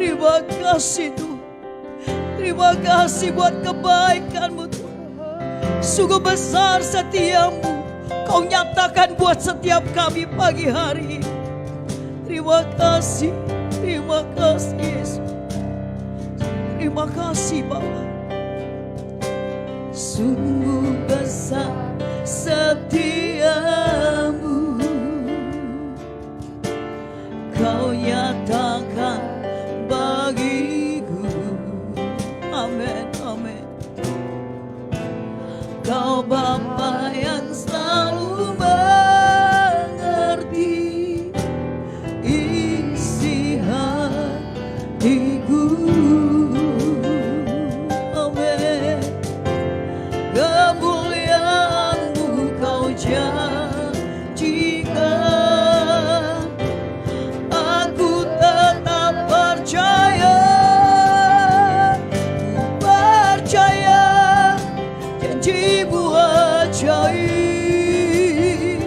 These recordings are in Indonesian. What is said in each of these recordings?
Terima kasih Tuhan. Terima kasih buat kebaikan-Mu Tuhan. Sungguh besar setiamu Kau nyatakan buat setiap kami pagi hari ini. Terima kasih Yesus. Terima kasih Bapa. Sungguh besar setiamu, Kau nyatakan bagiku. Amin, amin. Kau Bapa yang selalu mengerti isi hatiku. Amin. Kemuliaan-Mu Kau janjikan. Aku tetap percaya, percaya janji-Mu ajaib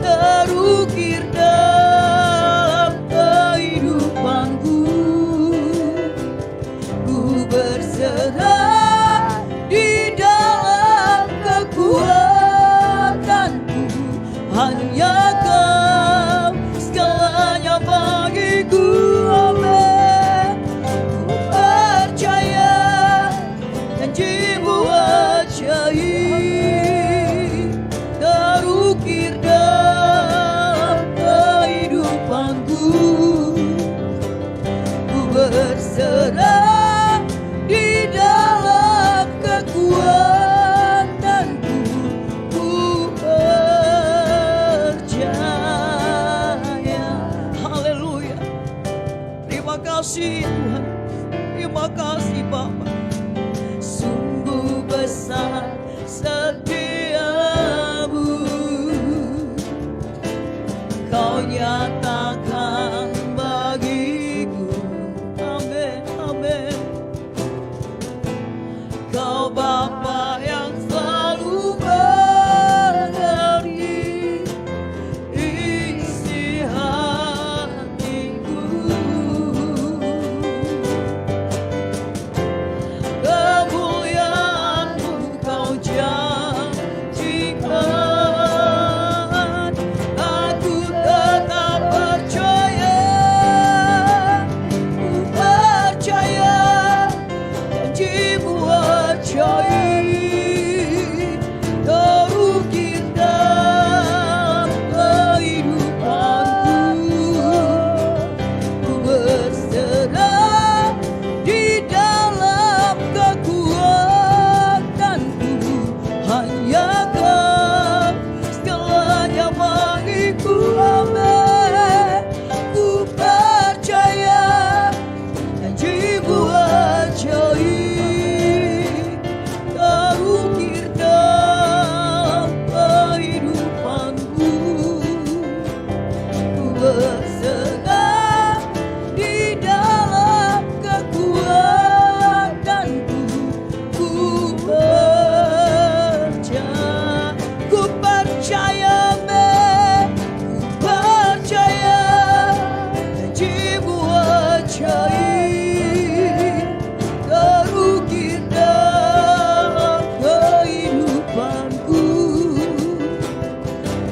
terukir dalam kehidupanku. Ku berserah di dalam kekuatanku. Hanya Kau segalanya bagiku. Amin. Ku percaya janji-Mu ajaib terukir dalam kehidupanku. Ku berserah di dalam kekuatanku. Ku percaya. Haleluya. Terima kasih Tuhan. Terima kasih Bapa. Sungguh besar setiamu, Kau nyatakan bagiku. Amin, amin. Kau Bapa yang selalu mengerti isi hatiku. Kemuliaan-Mu Kau janjikan. Aku tetap percaya, ku percaya janji-Mu ajaib terukir dalam kehidupanku. Ku berserah di dalam kekuatanku. Hanya Kau segalanya bagiku. Amin. Ku percaya janji-Mu ajaib terukir dalam kehidupanku. Ku berserah di dalam kekuatanku. Ku percaya, ku percaya, Amin. Ku percaya janji-Mu ajaib terukir dalam kehidupanku.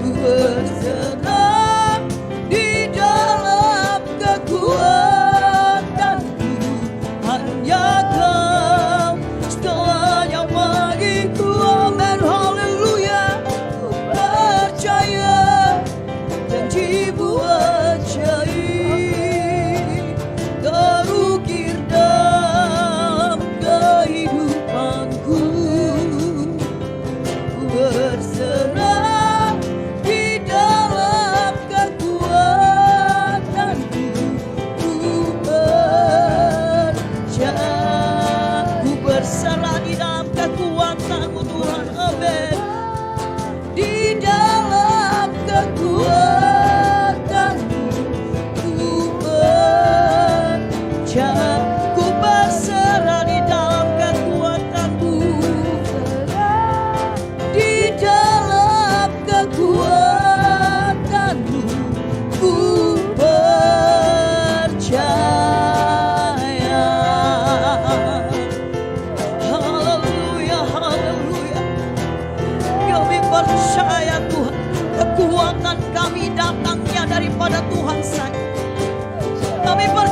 Ku berserah di dalam kekuatanku. Hanya Kau segalanya bagiku. Amin, haleluya. Ku percaya janji-Mu ajaib terukir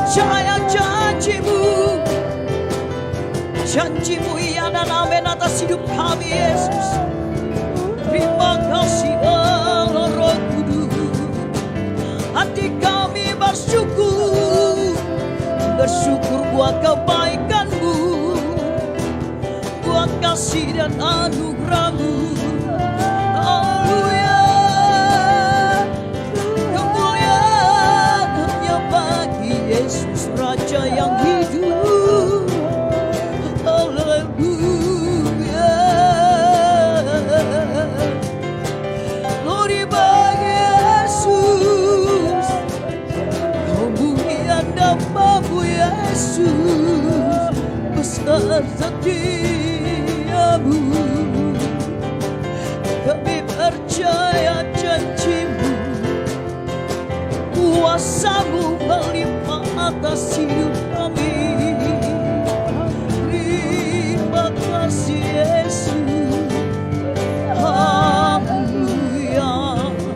percaya janjimu. Janjimu iya dan amin atas hidup kami Yesus. Terima kasih Allah Roh Kudus. Hati kami bersyukur, bersyukur buat kebaikan-Mu, buat kasih dan anugerah-Mu. Haleluya. Kemuliaan hanya bagi Yesus Raja yang hidup. Haleluya. Glory bagi Yesus. Kemuliaan namamu Yesus. Besar setiamu. Kami percaya janjimu. Kuasa-Mu melimpah atas hidup kami. Terima kasih Yesus. Haleluya,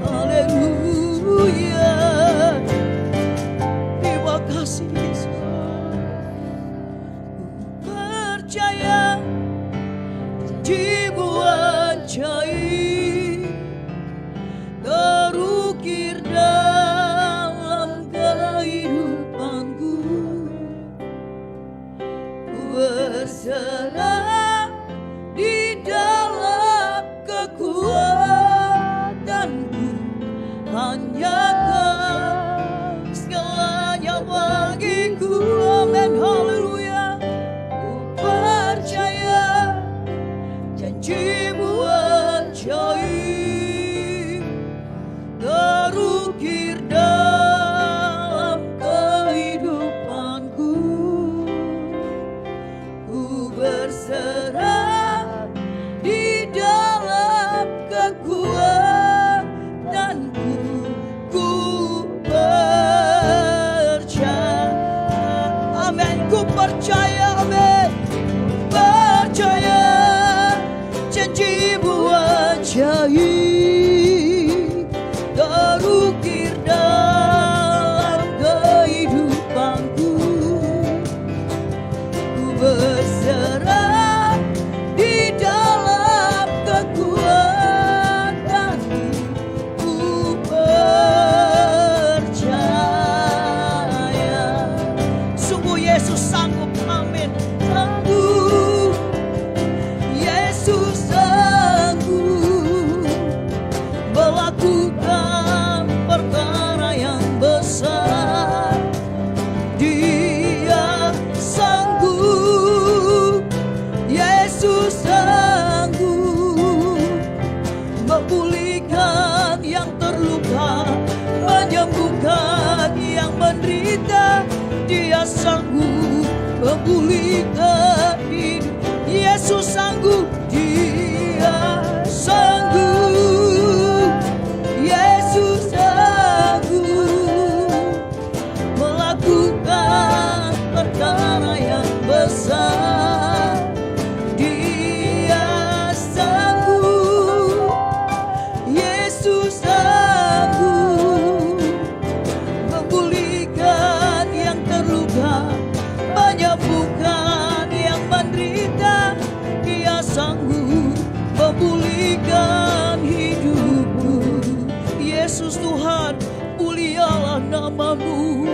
haleluya. Terima kasih Yesus. Percaya janji-Mu ajaib, terukir dalam kehidupanku. Berserah di dalam kekuatanku, hanya Kau segalanya bagiku. Amin, haleluya. Ku percaya janji-Mu ajaib, terukir dalam kehidupanku. Ku berserah di dalam kekuatanku. Ku percaya, amin. Ku percaya, amin. Percaya janji-Mu ajaib, terukir dalam kehidupanku. Ku berserah di dalam kekuatanmu. Ku percaya sungguh Yesus sanggup, amin. Sanggup, Yesus sanggup melakukan perkara yang besar. Dia sanggup, Yesus sanggup memulihkan yang terluka, menyembuhkan yang menderita. Dia sanggup memulihkan hidup. Yesus sanggup, Dia sanggup, Yesus sanggup melakukan perkara yang besar. Dia sanggup, Yesus sanggup memulihkan yang terluka, menyembuhkan yang menderita. Dia sanggup memulihkan hidupku. Yesus Tuhan, mulialah namamu.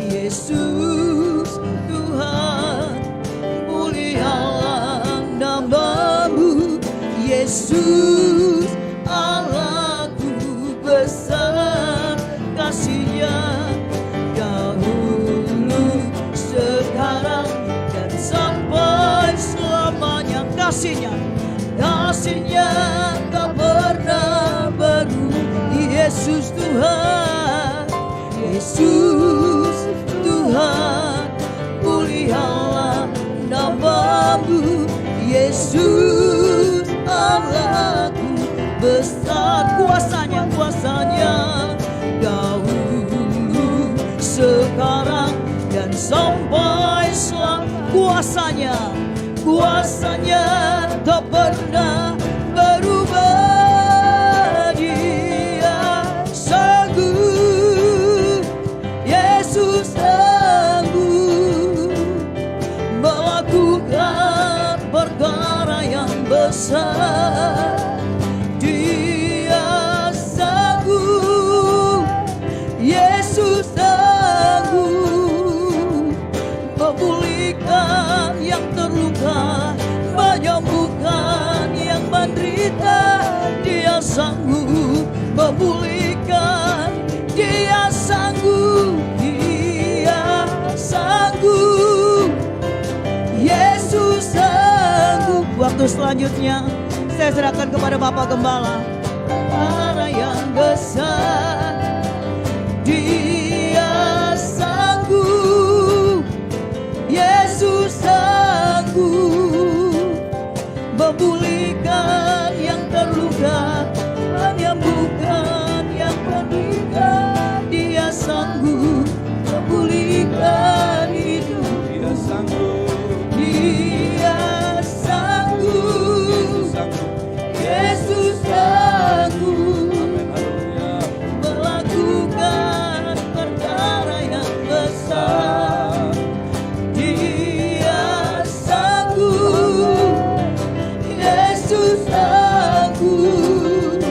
Yesus Tuhan, mulialah namamu. Yesus Allahku, besar kasih-Nya. Dahulu, sekarang, dan sampai selamanya. Kasih-Nya, kasih-Nya tak pernah berubah. Yesus Tuhan, Yesus Tuhan, mulialah namamu. Yesus Allahku, besar kuasa-Nya, kuasa-Nya. Dahulu, sekarang, dan sampai selamanya. Kuasa-Nya, kuasa-Nya tak pernah berubah. Dia sanggup, Yesus besar. Dia sanggup, Yesus sanggup memulihkan yang terluka, menyembuhkan yang menderita. Dia sanggup memulihkan, dia sanggup, dia sanggup, Yesus sanggup. Waktu selanjutnya saya serahkan kepada Bapak Gembala. Para yang besar, dia sanggup, Yesus sanggup memulihkan yang terluka, menyembuhkan yang menderita. Dia sanggup memulihkan hidup. Dia sanggup, Dia sanggup, Yesus sanggup amin, haleluya. melakukan perkara yang besar. Dia sanggup, Yesus sanggup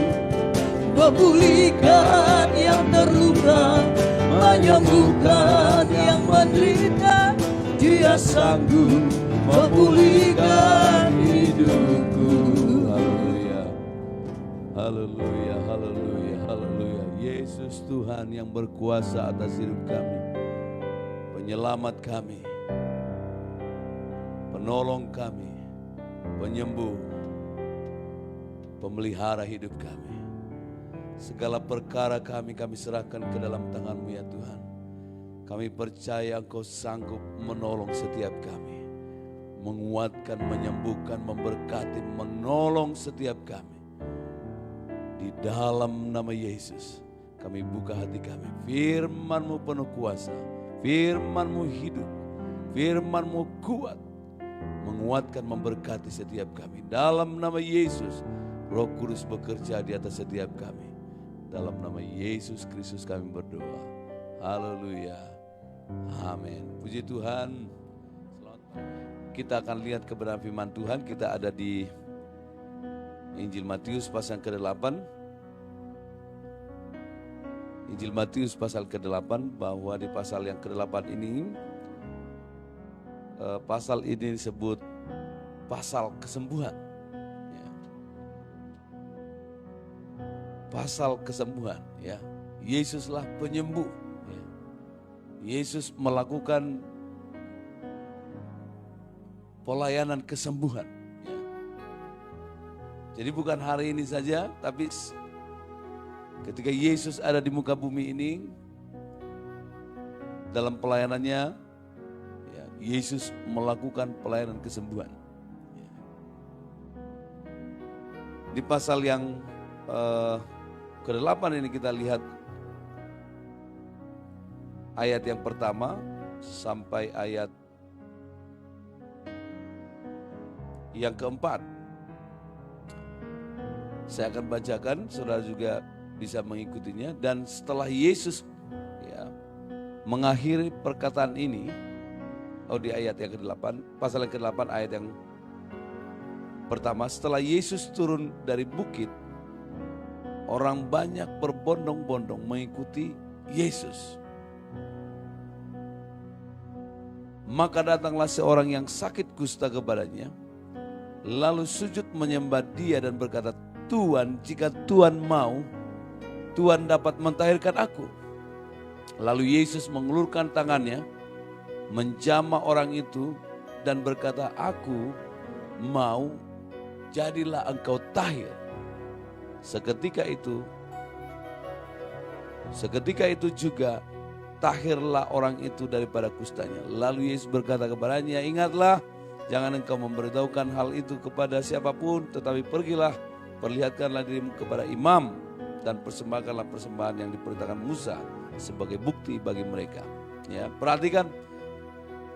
memulihkan yang terluka, menyembuhkan yang menderita. Dia sanggup memulihkan hidupku. Haleluya, haleluya, haleluya, haleluya. Yesus Tuhan yang berkuasa atas hidup kami, penyelamat kami, penolong kami, penyembuh, pemelihara hidup kami. Segala perkara kami serahkan ke dalam tangan-Mu ya Tuhan. Kami percaya Engkau sanggup menolong setiap kami, menguatkan, menyembuhkan, memberkati, menolong setiap kami. Di dalam nama Yesus kami buka hati kami. Firman-Mu penuh kuasa, Firman-Mu hidup, Firman-Mu kuat, menguatkan, memberkati setiap kami. Dalam nama Yesus, Roh Kudus bekerja di atas setiap kami. Dalam nama Yesus Kristus kami berdoa. Haleluya. Amin. Puji Tuhan. Kita akan lihat kebenaran firman Tuhan. Kita ada di Injil Matius pasal ke-8. Injil Matius pasal ke-8, bahwa di pasal yang ke-8 ini, pasal ini disebut pasal kesembuhan. Ya. Pasal kesembuhan, ya. Yesuslah penyembuh. Ya. Yesus melakukan pelayanan kesembuhan. Ya. Jadi bukan hari ini saja, tapi ketika Yesus ada di muka bumi ini, dalam pelayanannya, ya, Yesus melakukan pelayanan kesembuhan. Ya. Di pasal yang ke-8 ini kita lihat ayat yang pertama sampai ayat yang keempat. Saya akan bacakan, saudara juga bisa mengikutinya. Dan setelah Yesus, ya, mengakhiri perkataan ini, di ayat yang ke-8, pasal yang ke-8 ayat yang pertama, setelah Yesus turun dari bukit, orang banyak berbondong-bondong mengikuti Yesus. Maka datanglah seorang yang sakit kusta kepadanya, lalu sujud menyembah dia dan berkata, Tuhan, jika Tuhan mau, Tuhan dapat mentahirkan aku. Lalu Yesus mengulurkan tangannya, menjamah orang itu dan berkata, aku mau, jadilah engkau tahir. Seketika itu juga tahirlah orang itu daripada kustanya. Lalu Yesus berkata kepadanya, ingatlah, jangan engkau memberitahukan hal itu kepada siapapun, tetapi pergilah, perlihatkanlah dirimu kepada imam dan persembahkanlah persembahan yang diperintahkan Musa sebagai bukti bagi mereka. Ya, perhatikan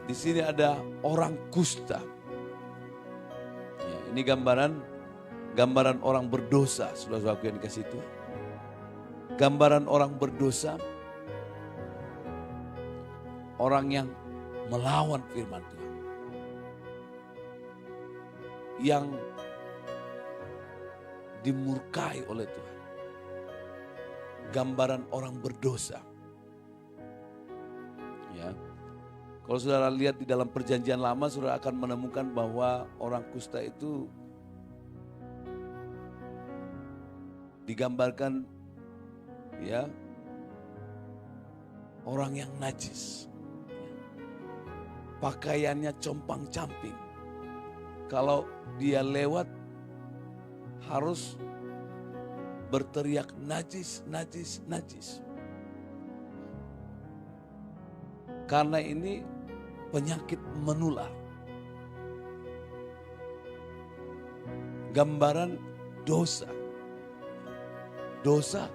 di sini ada orang kusta. Ya, ini gambaran orang berdosa, saudara-saudaraku yang dikasih Tuhan. Gambaran orang berdosa, orang yang melawan firman Tuhan, yang dimurkai oleh Tuhan. Gambaran orang berdosa. Ya. Kalau saudara lihat di dalam perjanjian lama, saudara akan menemukan bahwa orang kusta itu digambarkan ya orang yang najis. Pakaiannya compang-camping. Kalau dia lewat harus berteriak najis, najis, najis. Karena ini penyakit menular. Gambaran dosa. Dosa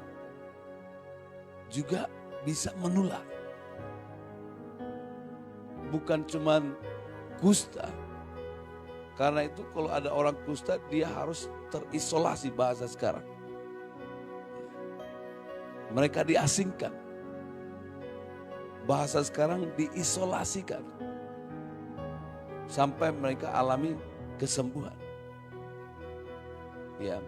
juga bisa menular. Bukan cuman kusta. Karena itu kalau ada orang kusta, dia harus terisolasi bahasa sekarang. Mereka diasingkan. Bahasa sekarang diisolasikan. Sampai mereka alami kesembuhan. Ya.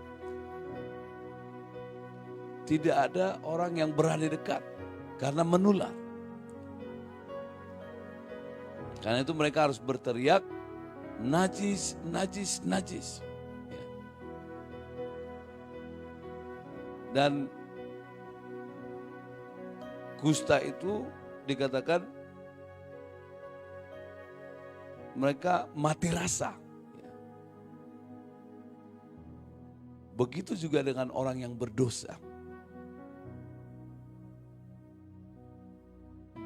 Tidak ada orang yang berani dekat karena menular. Karena itu mereka harus berteriak, najis, najis, najis. Ya. Dan kusta itu dikatakan mereka mati rasa. Ya. Begitu juga dengan orang yang berdosa.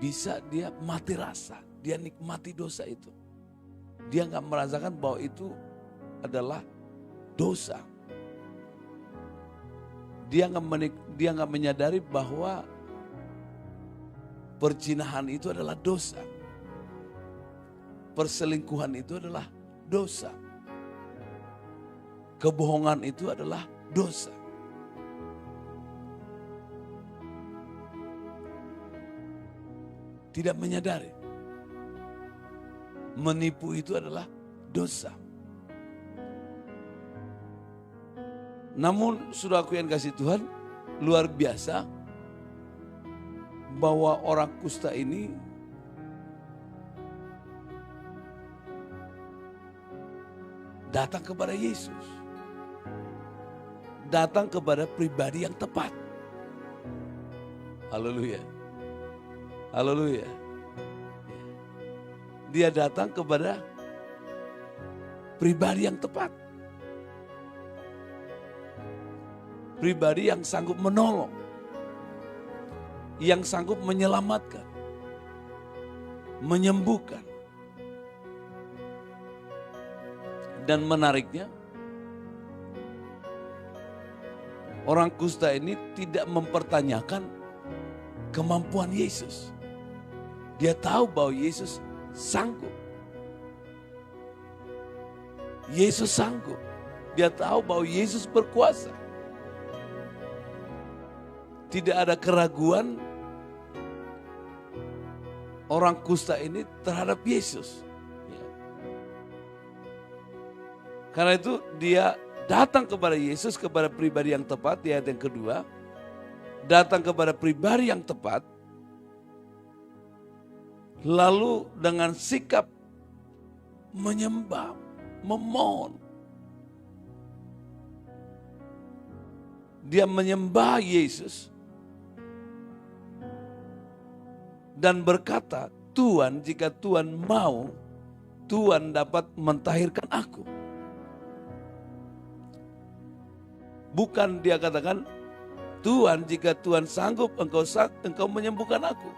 Bisa dia mati rasa. Dia nikmati dosa itu. Dia nggak merasakan bahwa itu adalah dosa. Dia nggak menyadari bahwa perzinahan itu adalah dosa. Perselingkuhan itu adalah dosa. Kebohongan itu adalah dosa. Tidak menyadari. Menipu itu adalah dosa. Namun saudaraku yang kasih Tuhan, luar biasa bahwa orang kusta ini datang kepada Yesus. Datang kepada pribadi yang tepat. Haleluya. Haleluya. Dia datang kepada pribadi yang tepat. Pribadi yang sanggup menolong. Yang sanggup menyelamatkan. Menyembuhkan. Dan menariknya, orang kusta ini tidak mempertanyakan kemampuan Yesus. Dia tahu bahwa Yesus sanggup. Yesus sanggup. Dia tahu bahwa Yesus berkuasa. Tidak ada keraguan orang kusta ini terhadap Yesus. Ya. Karena itu dia datang kepada Yesus, kepada pribadi yang tepat. Di ayat yang kedua, datang kepada pribadi yang tepat. Lalu dengan sikap menyembah, memohon. Dia menyembah Yesus dan berkata, Tuhan, jika Tuhan mau, Tuhan dapat mentahirkan aku. Bukan dia katakan, Tuhan, jika Tuhan sanggup, engkau menyembuhkan aku.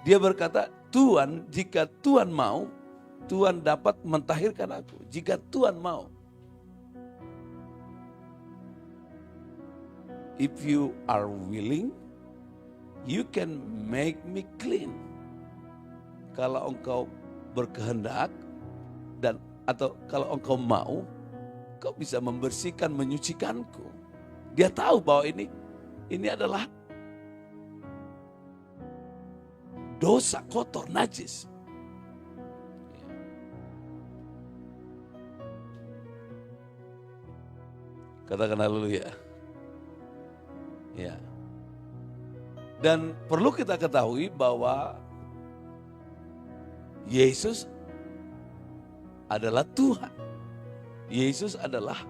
Dia berkata, Tuhan, jika Tuhan mau, Tuhan dapat mentahirkan aku. Jika Tuhan mau. If you are willing, you can make me clean. Kalau engkau berkehendak atau kalau engkau mau, engkau bisa membersihkan, menyucikanku. Dia tahu bahwa ini adalah dosa kotor, najis. Katakan haleluya. Ya. Dan perlu kita ketahui bahwa Yesus adalah Tuhan. Yesus adalah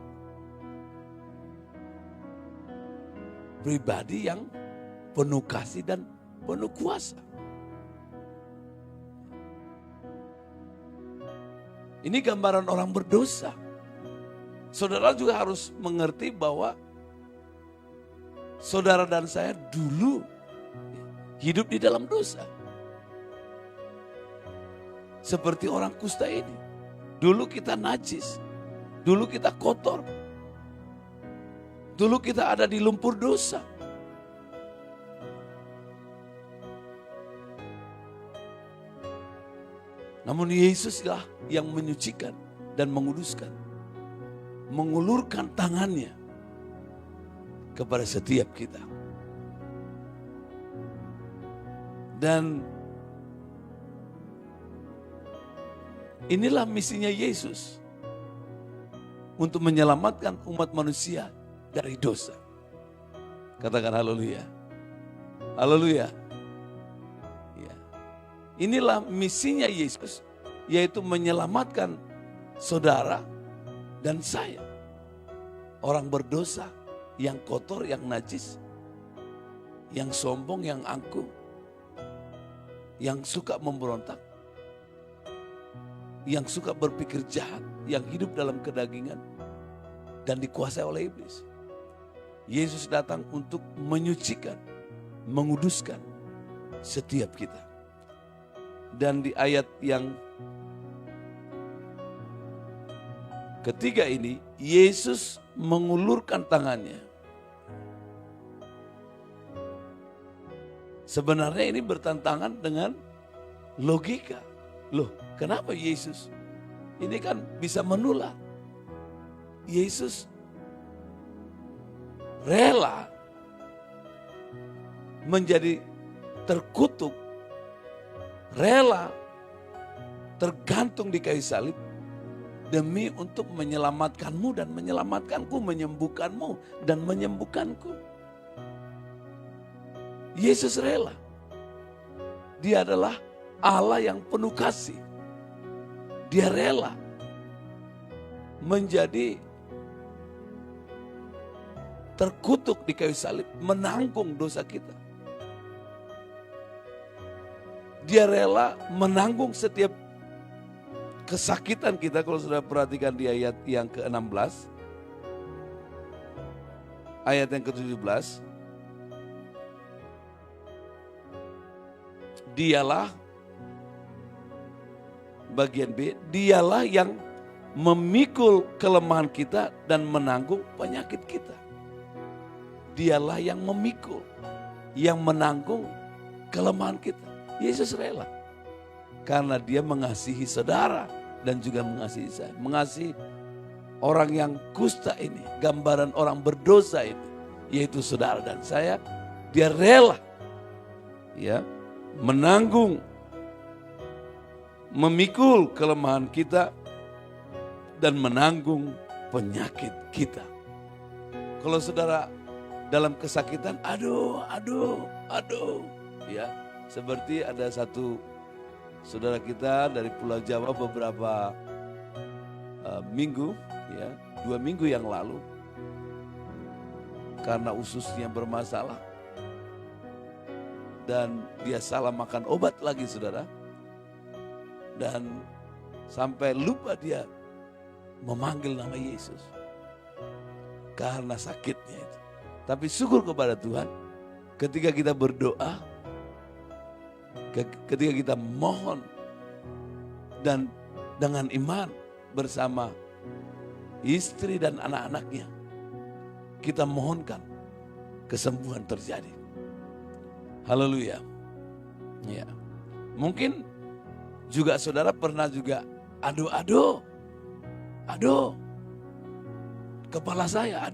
pribadi yang penuh kasih dan penuh kuasa. Ini gambaran orang berdosa. Saudara juga harus mengerti bahwa saudara dan saya dulu hidup di dalam dosa. Seperti orang kusta ini. Dulu kita najis. Dulu kita kotor. Dulu kita ada di lumpur dosa. Namun Yesuslah yang menyucikan dan menguduskan. Mengulurkan tangannya kepada setiap kita. Dan inilah misinya Yesus untuk menyelamatkan umat manusia dari dosa. Katakan haleluya. Haleluya. Ya. Inilah misinya Yesus, yaitu menyelamatkan saudara dan saya. Orang berdosa, yang kotor, yang najis, yang sombong, yang angkuh, yang suka memberontak, yang suka berpikir jahat, yang hidup dalam kedagingan dan dikuasai oleh iblis. Yesus datang untuk menyucikan, menguduskan setiap kita. Dan di ayat yang ketiga ini, Yesus mengulurkan tangannya. Sebenarnya ini bertentangan dengan logika. Loh, kenapa Yesus? Ini kan bisa menular. Yesus rela menjadi terkutuk, rela tergantung di kayu salib demi untuk menyelamatkanmu dan menyelamatkanku, menyembuhkanmu dan menyembuhkanku. Yesus rela. Dia adalah Allah yang penuh kasih. Dia rela menjadi terkutuk di kayu salib, menanggung dosa kita. Dia rela menanggung setiap kesakitan kita. Kalau sudah perhatikan di ayat yang ke-16, ayat yang ke-17, dialah, bagian B, dialah yang memikul kelemahan kita dan menanggung penyakit kita. Dialah yang memikul, yang menanggung kelemahan kita. Yesus rela. Karena dia mengasihi saudara dan juga mengasihi saya. Mengasihi orang yang kusta ini, gambaran orang berdosa ini, yaitu saudara dan saya. Dia rela ya, menanggung, memikul kelemahan kita dan menanggung penyakit kita. Kalau saudara dalam kesakitan, aduh, ya, seperti ada satu saudara kita dari Pulau Jawa beberapa minggu, ya, 2 minggu yang lalu, karena ususnya bermasalah dan dia salah makan obat lagi, saudara, dan sampai lupa dia memanggil nama Yesus karena sakitnya itu. Tapi syukur kepada Tuhan, ketika kita berdoa, ketika kita mohon dan dengan iman bersama istri dan anak-anaknya, kita mohonkan kesembuhan terjadi. Haleluya. Ya. Mungkin juga saudara pernah juga aduh, kepala saya,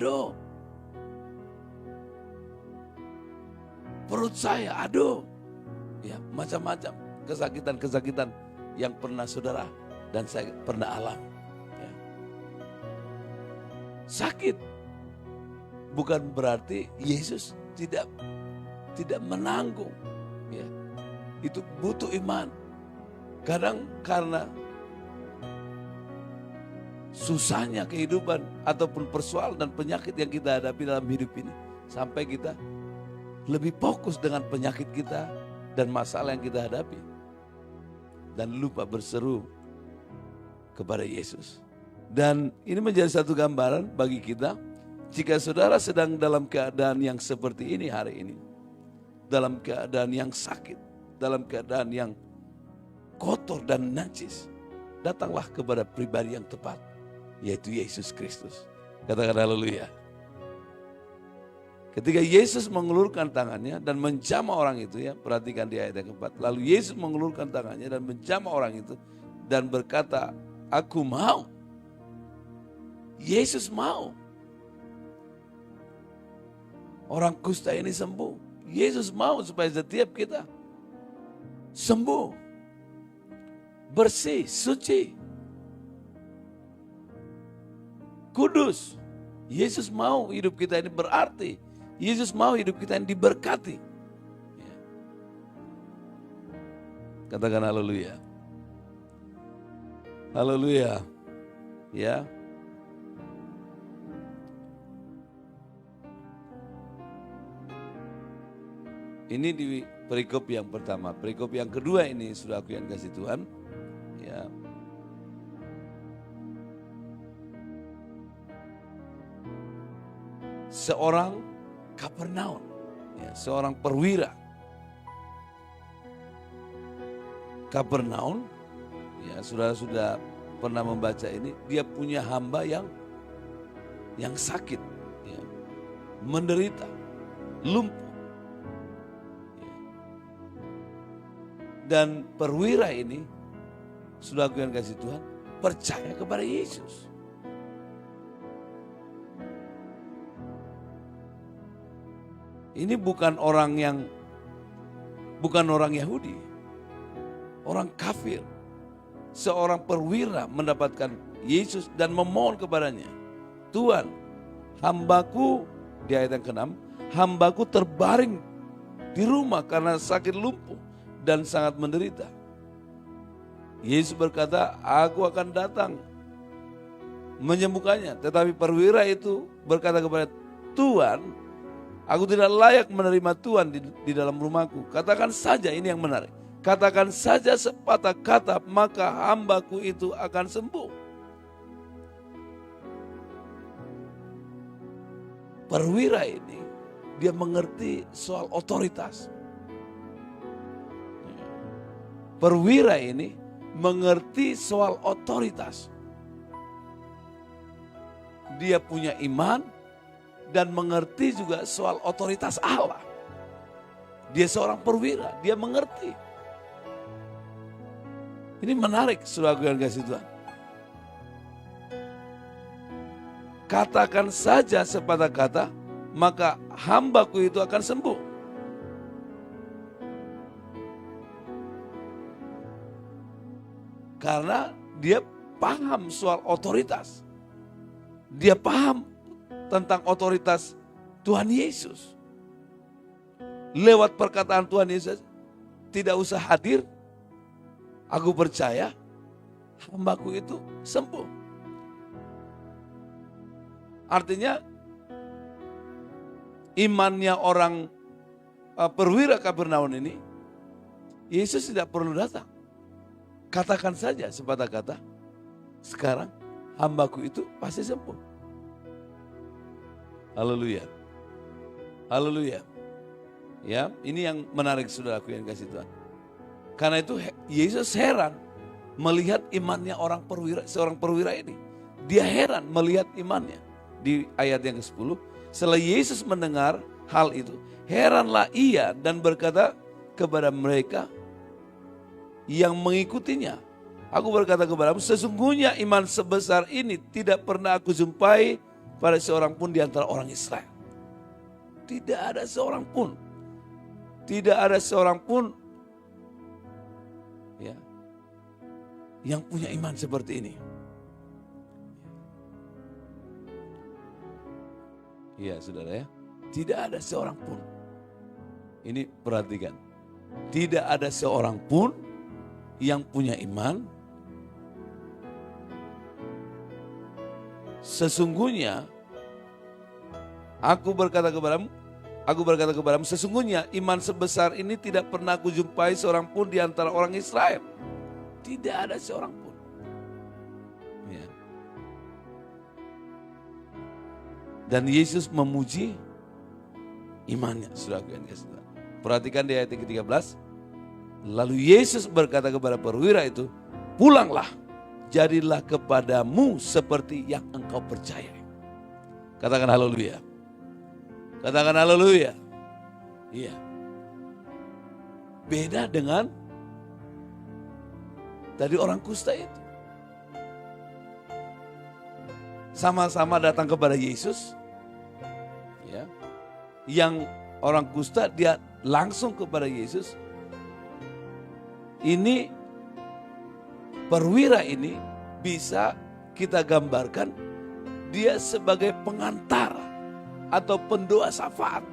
perut saya, ya, macam-macam kesakitan-kesakitan yang pernah saudara dan saya pernah alami. Ya. Sakit, bukan berarti Yesus tidak menanggung. Ya. Itu butuh iman. Kadang karena susahnya kehidupan ataupun persoalan dan penyakit yang kita hadapi dalam hidup ini, sampai kita lebih fokus dengan penyakit kita dan masalah yang kita hadapi dan lupa berseru kepada Yesus. Dan ini menjadi satu gambaran bagi kita, jika saudara sedang dalam keadaan yang seperti ini hari ini, dalam keadaan yang sakit, dalam keadaan yang kotor dan najis, datanglah kepada pribadi yang tepat, yaitu Yesus Kristus. Katakan haleluya. Ketika Yesus mengulurkan tangannya dan menjamah orang itu, ya, perhatikan di ayat yang keempat. Lalu Yesus mengulurkan tangannya dan menjamah orang itu dan berkata, aku mau. Yesus mau. Orang kusta ini sembuh. Yesus mau supaya setiap kita sembuh, bersih, suci, kudus. Yesus mau hidup kita ini berarti. Yesus mau hidup kita ini diberkati. Ya. Katakan haleluya. Haleluya. Ya. Ini di perikop yang pertama. Perikop yang kedua ini sudah aku yang kasih Tuhan. Ya. Seorang Kapernaum, ya, seorang perwira Kapernaum, ya, sudah pernah membaca ini. Dia punya hamba yang sakit, ya, menderita, lumpuh. Dan perwira ini, sudah aku yang kasih Tuhan, percaya kepada Yesus. Ini bukan orang Yahudi, orang kafir. Seorang perwira mendapatkan Yesus dan memohon kepadanya, Tuhan, hambaku, di ayat yang ke-6, hambaku terbaring di rumah karena sakit lumpuh dan sangat menderita. Yesus berkata, aku akan datang menyembuhkannya. Tetapi perwira itu berkata kepada Tuhan, aku tidak layak menerima Tuhan di dalam rumahku. Katakan saja, ini yang menarik. Katakan saja sepatah kata, maka hambaku itu akan sembuh. Perwira ini, dia mengerti soal otoritas. Perwira ini mengerti soal otoritas. Dia punya iman dan mengerti juga soal otoritas Allah. Dia seorang perwira, dia mengerti. Ini menarik, saudaraku yang kasih Tuhan. Katakan saja sepatah kata, maka hambaku itu akan sembuh. Karena dia paham soal otoritas. Dia paham tentang otoritas Tuhan Yesus. Lewat perkataan Tuhan Yesus, tidak usah hadir, aku percaya hambaku itu sembuh. Artinya imannya orang perwira Kapernaum ini, Yesus tidak perlu datang. Katakan saja sepatah kata, sekarang hambaku itu pasti sembuh. Haleluya. Haleluya. Ya, ini yang menarik saudaraku yang kasih Tuhan. Karena itu Yesus heran melihat imannya seorang perwira ini. Dia heran melihat imannya. Di ayat yang ke-10, setelah Yesus mendengar hal itu, heranlah ia dan berkata kepada mereka yang mengikutinya, aku berkata kepadamu, sesungguhnya iman sebesar ini tidak pernah aku jumpai pada seorang pun di antara orang Israel. Tidak ada seorang pun. Tidak ada seorang pun, ya, yang punya iman seperti ini. Iya saudara ya. Tidak ada seorang pun. Ini perhatikan. Tidak ada seorang pun yang punya iman. Sesungguhnya aku berkata kepadamu, sesungguhnya iman sebesar ini tidak pernah kujumpai seorang pun di antara orang Israel. Tidak ada seorang pun. Ya. Dan Yesus memuji imannya. Saudara yang kasih Tuhan. Perhatikan di ayat yang ke-13. Lalu Yesus berkata kepada perwira itu, pulanglah, jadilah kepadamu seperti yang engkau percayai. Katakan haleluya. Katakan haleluya. Iya. Beda dengan tadi orang kusta itu. Sama-sama datang kepada Yesus. Ya. Yang orang kusta dia langsung kepada Yesus. Ini perwira ini bisa kita gambarkan dia sebagai pengantar atau pendoa syafaat.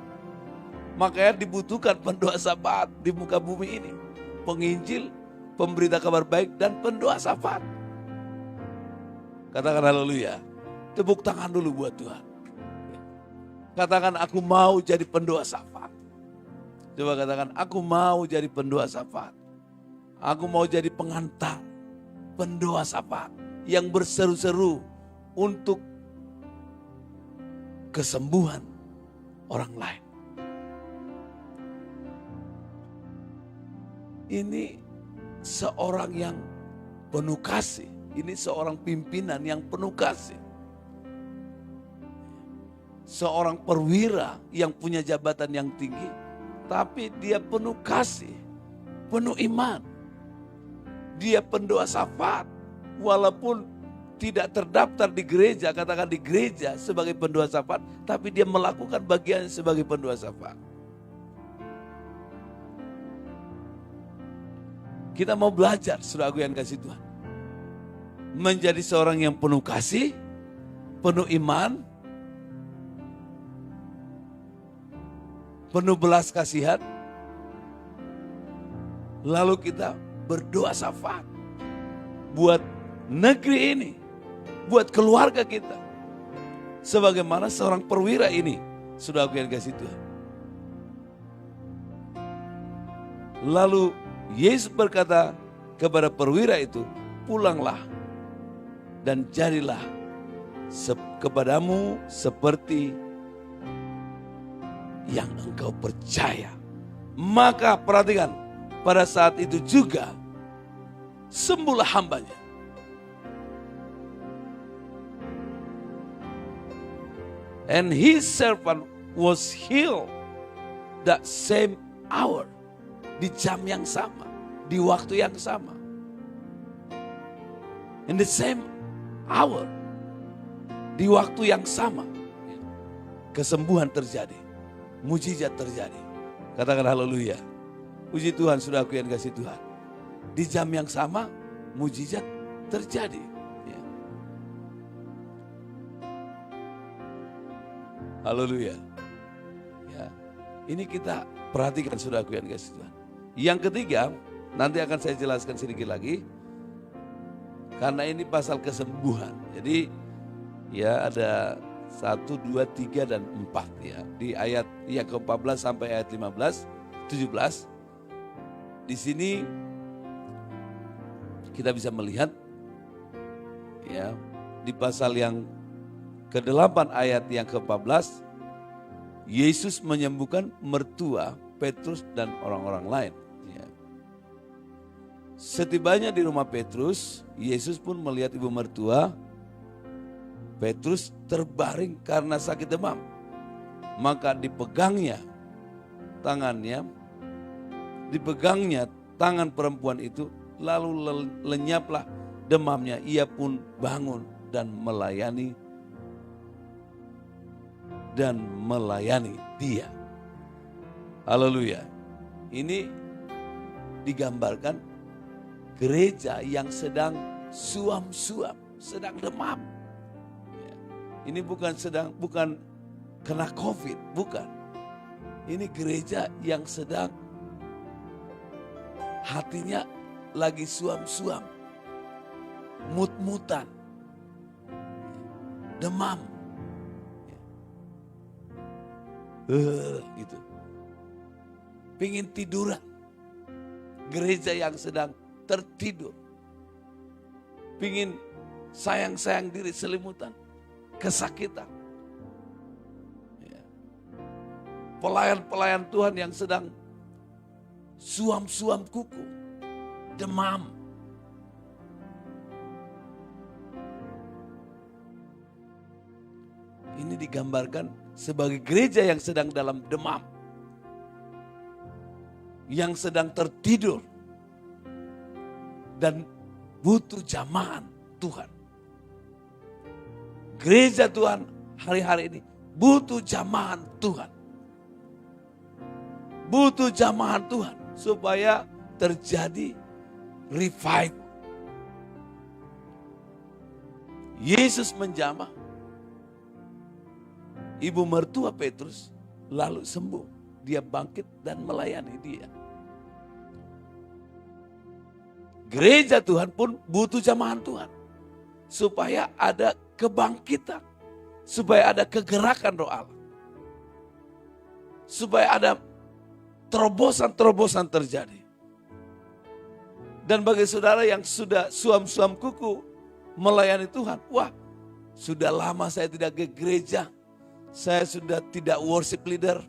Makanya dibutuhkan pendoa syafaat di muka bumi ini. Penginjil, pemberita kabar baik dan pendoa syafaat. Katakan haleluya. Tepuk tangan dulu buat Tuhan. Katakan aku mau jadi pendoa syafaat. Coba katakan aku mau jadi pendoa syafaat. Aku mau jadi pengantar pendoa syafaat yang berseru-seru untuk kesembuhan orang lain. Ini seorang yang penuh kasih. Ini seorang pimpinan yang penuh kasih. Seorang perwira yang punya jabatan yang tinggi. Tapi dia penuh kasih, penuh iman. Dia pendoa syafaat. Walaupun tidak terdaftar di gereja, katakan di gereja sebagai pendoa syafaat, tapi dia melakukan bagiannya sebagai pendoa syafaat. Kita mau belajar, saudaraku yang kasih Tuhan. Menjadi seorang yang penuh kasih, penuh iman, penuh belas kasihan. Lalu kita berdoa syafaat buat negeri ini, buat keluarga kita. Sebagaimana seorang perwira ini, sudah aku yang kasih Tuhan. Lalu Yesus berkata kepada perwira itu, pulanglah dan jadilah kepadamu seperti yang engkau percaya. Maka perhatikan, pada saat itu juga sembuhlah hambanya. And his servant was healed that same hour. Di jam yang sama, di waktu yang sama. In the same hour. Di waktu yang sama. Kesembuhan terjadi. Mujizat terjadi. Katakan haleluya. Puji Tuhan, sudah aku yang kasih Tuhan. Di jam yang sama, mujizat terjadi. Ya. Haleluya. Ya. Ini kita perhatikan, sudah aku yang kasih Tuhan. Yang ketiga, nanti akan saya jelaskan sedikit lagi. Karena ini pasal kesembuhan. Jadi ya ada 1, 2, 3, dan 4 ya. Di ayat yang ke-14 sampai ayat 15, 17. Di sini kita bisa melihat ya di pasal yang ke-8 ayat yang ke-14 Yesus menyembuhkan mertua Petrus dan orang-orang lain. Ya. Setibanya di rumah Petrus, Yesus pun melihat ibu mertua Petrus terbaring karena sakit demam. Maka dipegangnya tangan perempuan itu, lalu lenyaplah demamnya. Ia pun bangun dan melayani dia. Haleluya. Ini digambarkan gereja yang sedang suam-suam, sedang demam. Ini bukan kena COVID, bukan. Ini gereja yang sedang hatinya lagi suam-suam, mut-mutan, demam. Gitu. Pingin tiduran. Gereja yang sedang tertidur. Pingin sayang-sayang diri, selimutan, kesakitan. Pelayan-pelayan Tuhan yang sedang suam-suam kuku, demam. Ini digambarkan sebagai gereja yang sedang dalam demam, yang sedang tertidur, dan butuh jamahan Tuhan. Gereja Tuhan hari-hari ini butuh jamahan Tuhan. Butuh jamahan Tuhan supaya terjadi revival. Yesus menjamah. Ibu mertua Petrus lalu sembuh. Dia bangkit dan melayani dia. Gereja Tuhan pun butuh jamahan Tuhan. Supaya ada kebangkitan. Supaya ada kegerakan roh Allah. Supaya ada terobosan-terobosan terjadi. Dan bagi saudara yang sudah suam-suam kuku melayani Tuhan. Wah, sudah lama saya tidak ke gereja. Saya sudah tidak worship leader.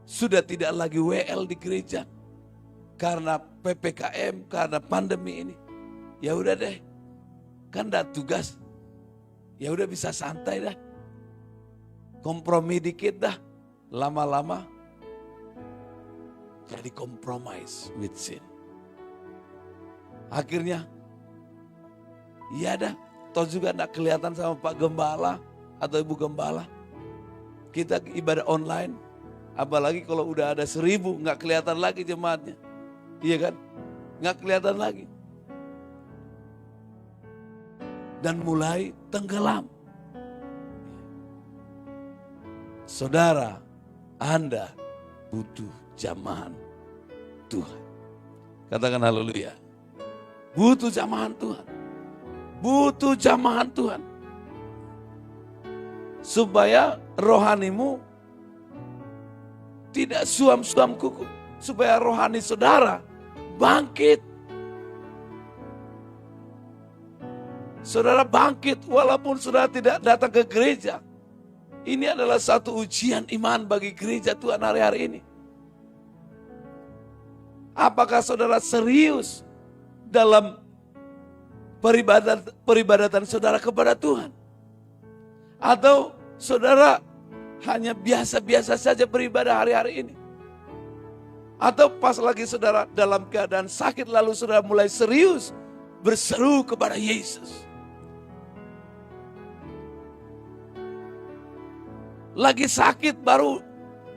Sudah tidak lagi WL di gereja. Karena PPKM, karena pandemi ini. Ya udah deh, kan ada tugas. Ya udah bisa santai dah. Kompromi dikit dah. Lama-lama jadi compromise with sin. Akhirnya, ya dah, toh juga gak kelihatan sama Pak Gembala atau Ibu Gembala. Kita ibadah online, apalagi kalau udah ada 1000 gak kelihatan lagi jemaatnya. Iya kan? Gak kelihatan lagi. Dan mulai tenggelam. Saudara, Anda butuh jamahan Tuhan. Katakan haleluya. Butuh jamahan Tuhan. Butuh jamahan Tuhan. Supaya rohanimu tidak suam-suam kuku. Supaya rohani saudara bangkit. Saudara bangkit walaupun saudara tidak datang ke gereja. Ini adalah satu ujian iman bagi gereja Tuhan hari-hari ini. Apakah saudara serius dalam peribadatan saudara kepada Tuhan? Atau saudara hanya biasa-biasa saja beribadah hari-hari ini? Atau pas lagi saudara dalam keadaan sakit lalu saudara mulai serius berseru kepada Yesus? Lagi sakit baru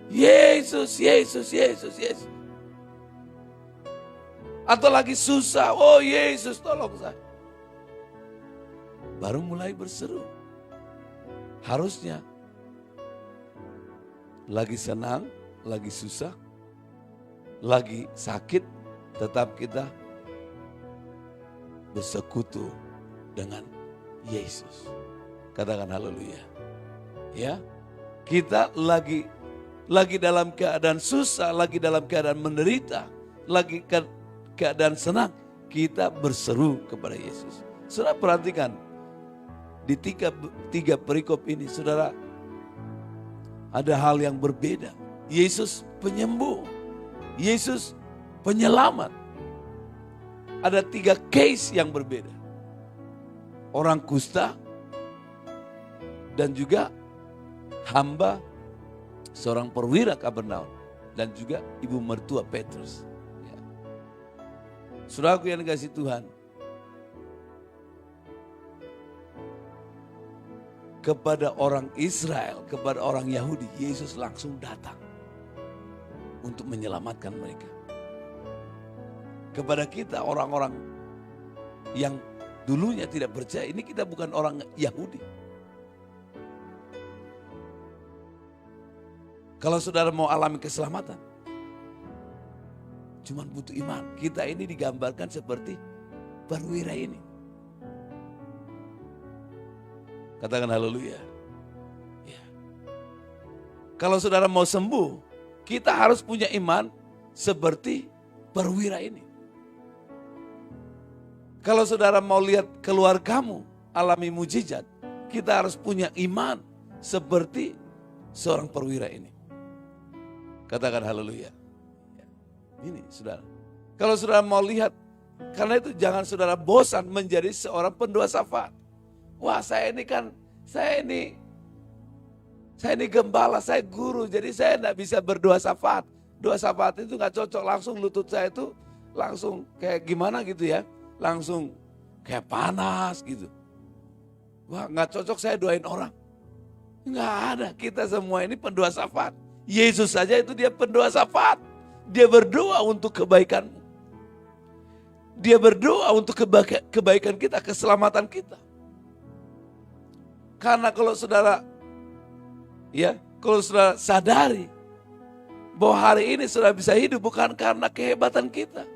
Yesus, Yesus, Yesus, Yesus. Atau lagi susah, oh Yesus tolong saya. Baru mulai berseru. Harusnya lagi senang, lagi susah, lagi sakit, tetap kita bersekutu dengan Yesus. Katakan haleluya. Ya. Kita lagi dalam keadaan susah, lagi dalam keadaan menderita, lagi keadaan senang, kita berseru kepada Yesus. Saudara perhatikan, di tiga perikop ini, saudara, ada hal yang berbeda. Yesus penyembuh, Yesus penyelamat. Ada 3 case yang berbeda. Orang kusta dan juga hamba seorang perwira Kapernaum dan juga ibu mertua Petrus. Ya. Saudaraku yang dikasihi Tuhan, kepada orang Israel, kepada orang Yahudi, Yesus langsung datang untuk menyelamatkan mereka. Kepada kita orang-orang yang dulunya tidak percaya, ini kita bukan orang Yahudi. Kalau saudara mau alami keselamatan, cuman butuh iman. Kita ini digambarkan seperti perwira ini. Katakan haleluya. Ya. Kalau saudara mau sembuh, kita harus punya iman seperti perwira ini. Kalau saudara mau lihat keluargamu alami mujizat, kita harus punya iman seperti seorang perwira ini. Katakan haleluya. Ini saudara. Kalau saudara mau lihat, karena itu jangan saudara bosan menjadi seorang pendoa syafaat. Wah saya ini gembala, saya guru, jadi saya tidak bisa berdoa syafaat. Doa syafaat itu gak cocok, langsung lutut saya itu langsung kayak gimana gitu ya. Langsung kayak panas gitu. Wah gak cocok saya doain orang. Gak ada, kita semua ini pendoa syafaat. Yesus saja itu dia pendoa syafaat. Dia berdoa untuk kebaikanmu. Dia berdoa untuk kebaikan kita, keselamatan kita. Karena kalau saudara sadari bahwa hari ini saudara bisa hidup bukan karena kehebatan kita.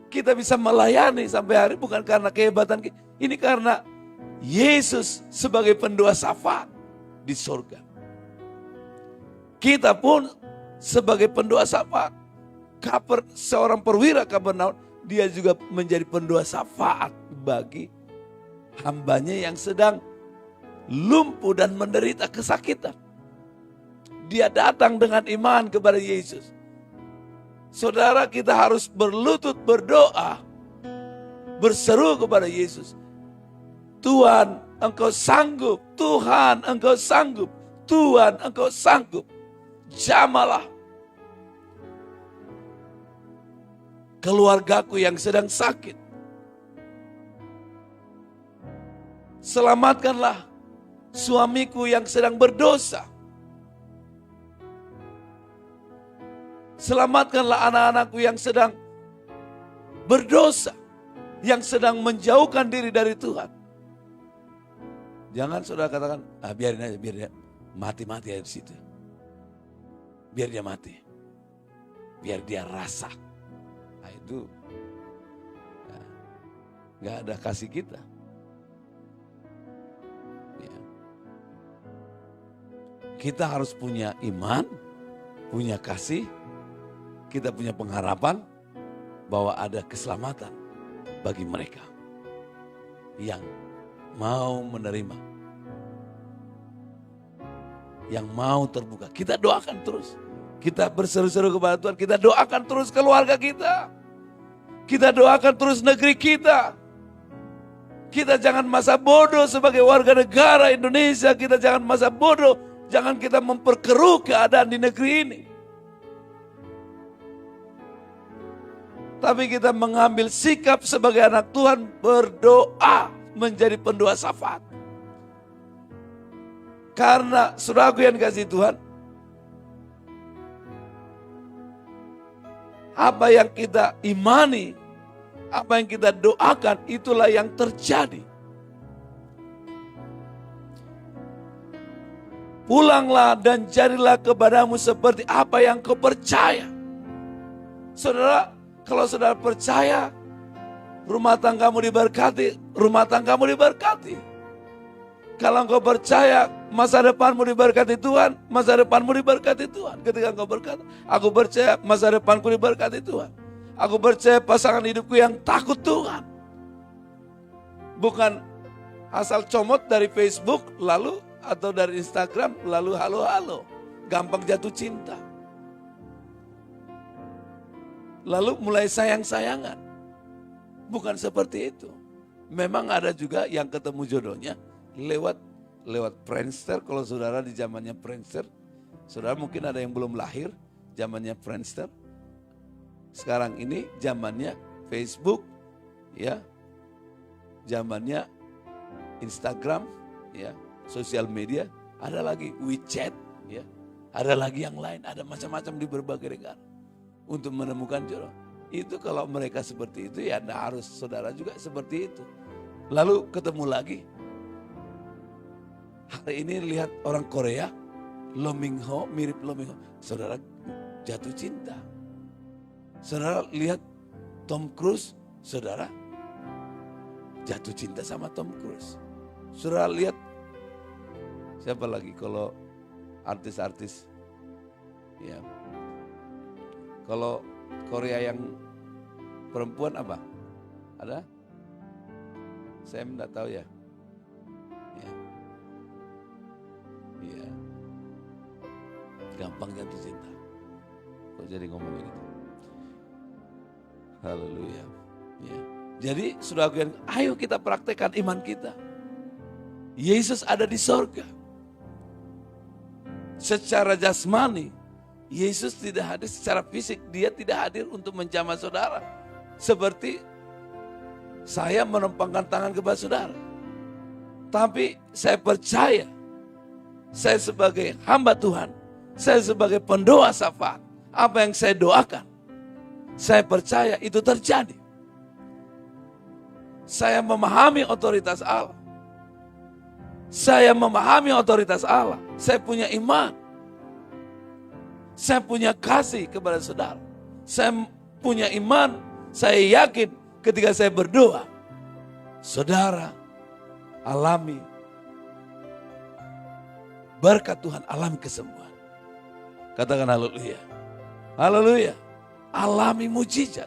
Kita bisa melayani sampai hari bukan karena kehebatan kita. Ini karena Yesus sebagai pendoa syafaat di surga. Kita pun sebagai pendoa syafaat. Seorang perwira Kapernaum, dia juga menjadi pendoa syafaat bagi hambanya yang sedang lumpuh dan menderita kesakitan. Dia datang dengan iman kepada Yesus. Saudara, kita harus berlutut berdoa, berseru kepada Yesus. Tuhan, Engkau sanggup. Tuhan, Engkau sanggup. Tuhan, Engkau sanggup. Jamalah keluargaku yang sedang sakit. Selamatkanlah suamiku yang sedang berdosa. Selamatkanlah anak-anakku yang sedang berdosa, yang sedang menjauhkan diri dari Tuhan. Jangan saudara katakan, biarin aja, biar dia mati-mati aja di situ. Biar dia mati. Biar dia rasa. Nah itu gak ada kasih kita. Ya. Kita harus punya iman, punya kasih, kita punya pengharapan bahwa ada keselamatan bagi mereka yang mau menerima, yang mau terbuka. Kita doakan terus. Kita berseru-seru kepada Tuhan. Kita doakan terus keluarga kita. Kita doakan terus negeri kita. Kita jangan masa bodoh sebagai warga negara Indonesia. Kita jangan masa bodoh. Jangan kita memperkeruh keadaan di negeri ini. Tapi kita mengambil sikap sebagai anak Tuhan, berdoa menjadi pendoa syafaat. Karena saudaraku yang dikasihi Tuhan, apa yang kita imani, apa yang kita doakan, itulah yang terjadi. Pulanglah dan jadilah kepadamu seperti apa yang kau percaya. Saudara, kalau saudara percaya, rumah tanggamu diberkati, rumah tanggamu diberkati. Kalau engkau percaya masa depanmu diberkati Tuhan, masa depanmu diberkati Tuhan. Ketika engkau berkata, aku percaya masa depanku diberkati Tuhan. Aku percaya pasangan hidupku yang takut Tuhan. Bukan asal comot dari Facebook lalu atau dari Instagram lalu halo-halo. Gampang jatuh cinta. Lalu mulai sayang-sayangan. Bukan seperti itu. Memang ada juga yang ketemu jodohnya lewat Friendster. Kalau saudara di zamannya Friendster, saudara mungkin ada yang belum lahir, zamannya Friendster. Sekarang ini zamannya Facebook, ya, zamannya Instagram, ya, sosial media. Ada lagi WeChat, ya, ada lagi yang lain, ada macam-macam di berbagai negara untuk menemukan jodoh. Itu kalau mereka seperti itu, ya anda harus saudara juga seperti itu. Lalu ketemu lagi. Hari ini lihat orang Korea, Lee Min Ho, mirip Lee Min Ho. Saudara jatuh cinta. Saudara lihat Tom Cruise, saudara jatuh cinta sama Tom Cruise. Saudara lihat siapa lagi kalau artis-artis, ya. Kalau Korea yang perempuan apa? Ada? Saya tidak tahu ya. Ya. Iya. Gampang jatuh cinta. Kok jadi ngomongin itu? Haleluya. Ya. Jadi saudaraku yang ayo kita praktekkan iman kita. Yesus ada di sorga. Secara jasmani, Yesus tidak hadir secara fisik. Dia tidak hadir untuk menjamah saudara. Seperti saya menumpangkan tangan kepada saudara. Tapi saya percaya, saya sebagai hamba Tuhan, saya sebagai pendoa syafaat, apa yang saya doakan, saya percaya itu terjadi. Saya memahami otoritas Allah. Saya memahami otoritas Allah. Saya punya iman. Saya punya kasih kepada saudara. Saya punya iman. Saya yakin ketika saya berdoa, saudara alami berkat Tuhan, alami kesembuhan. Katakan haleluya. Haleluya. Alami mujizat.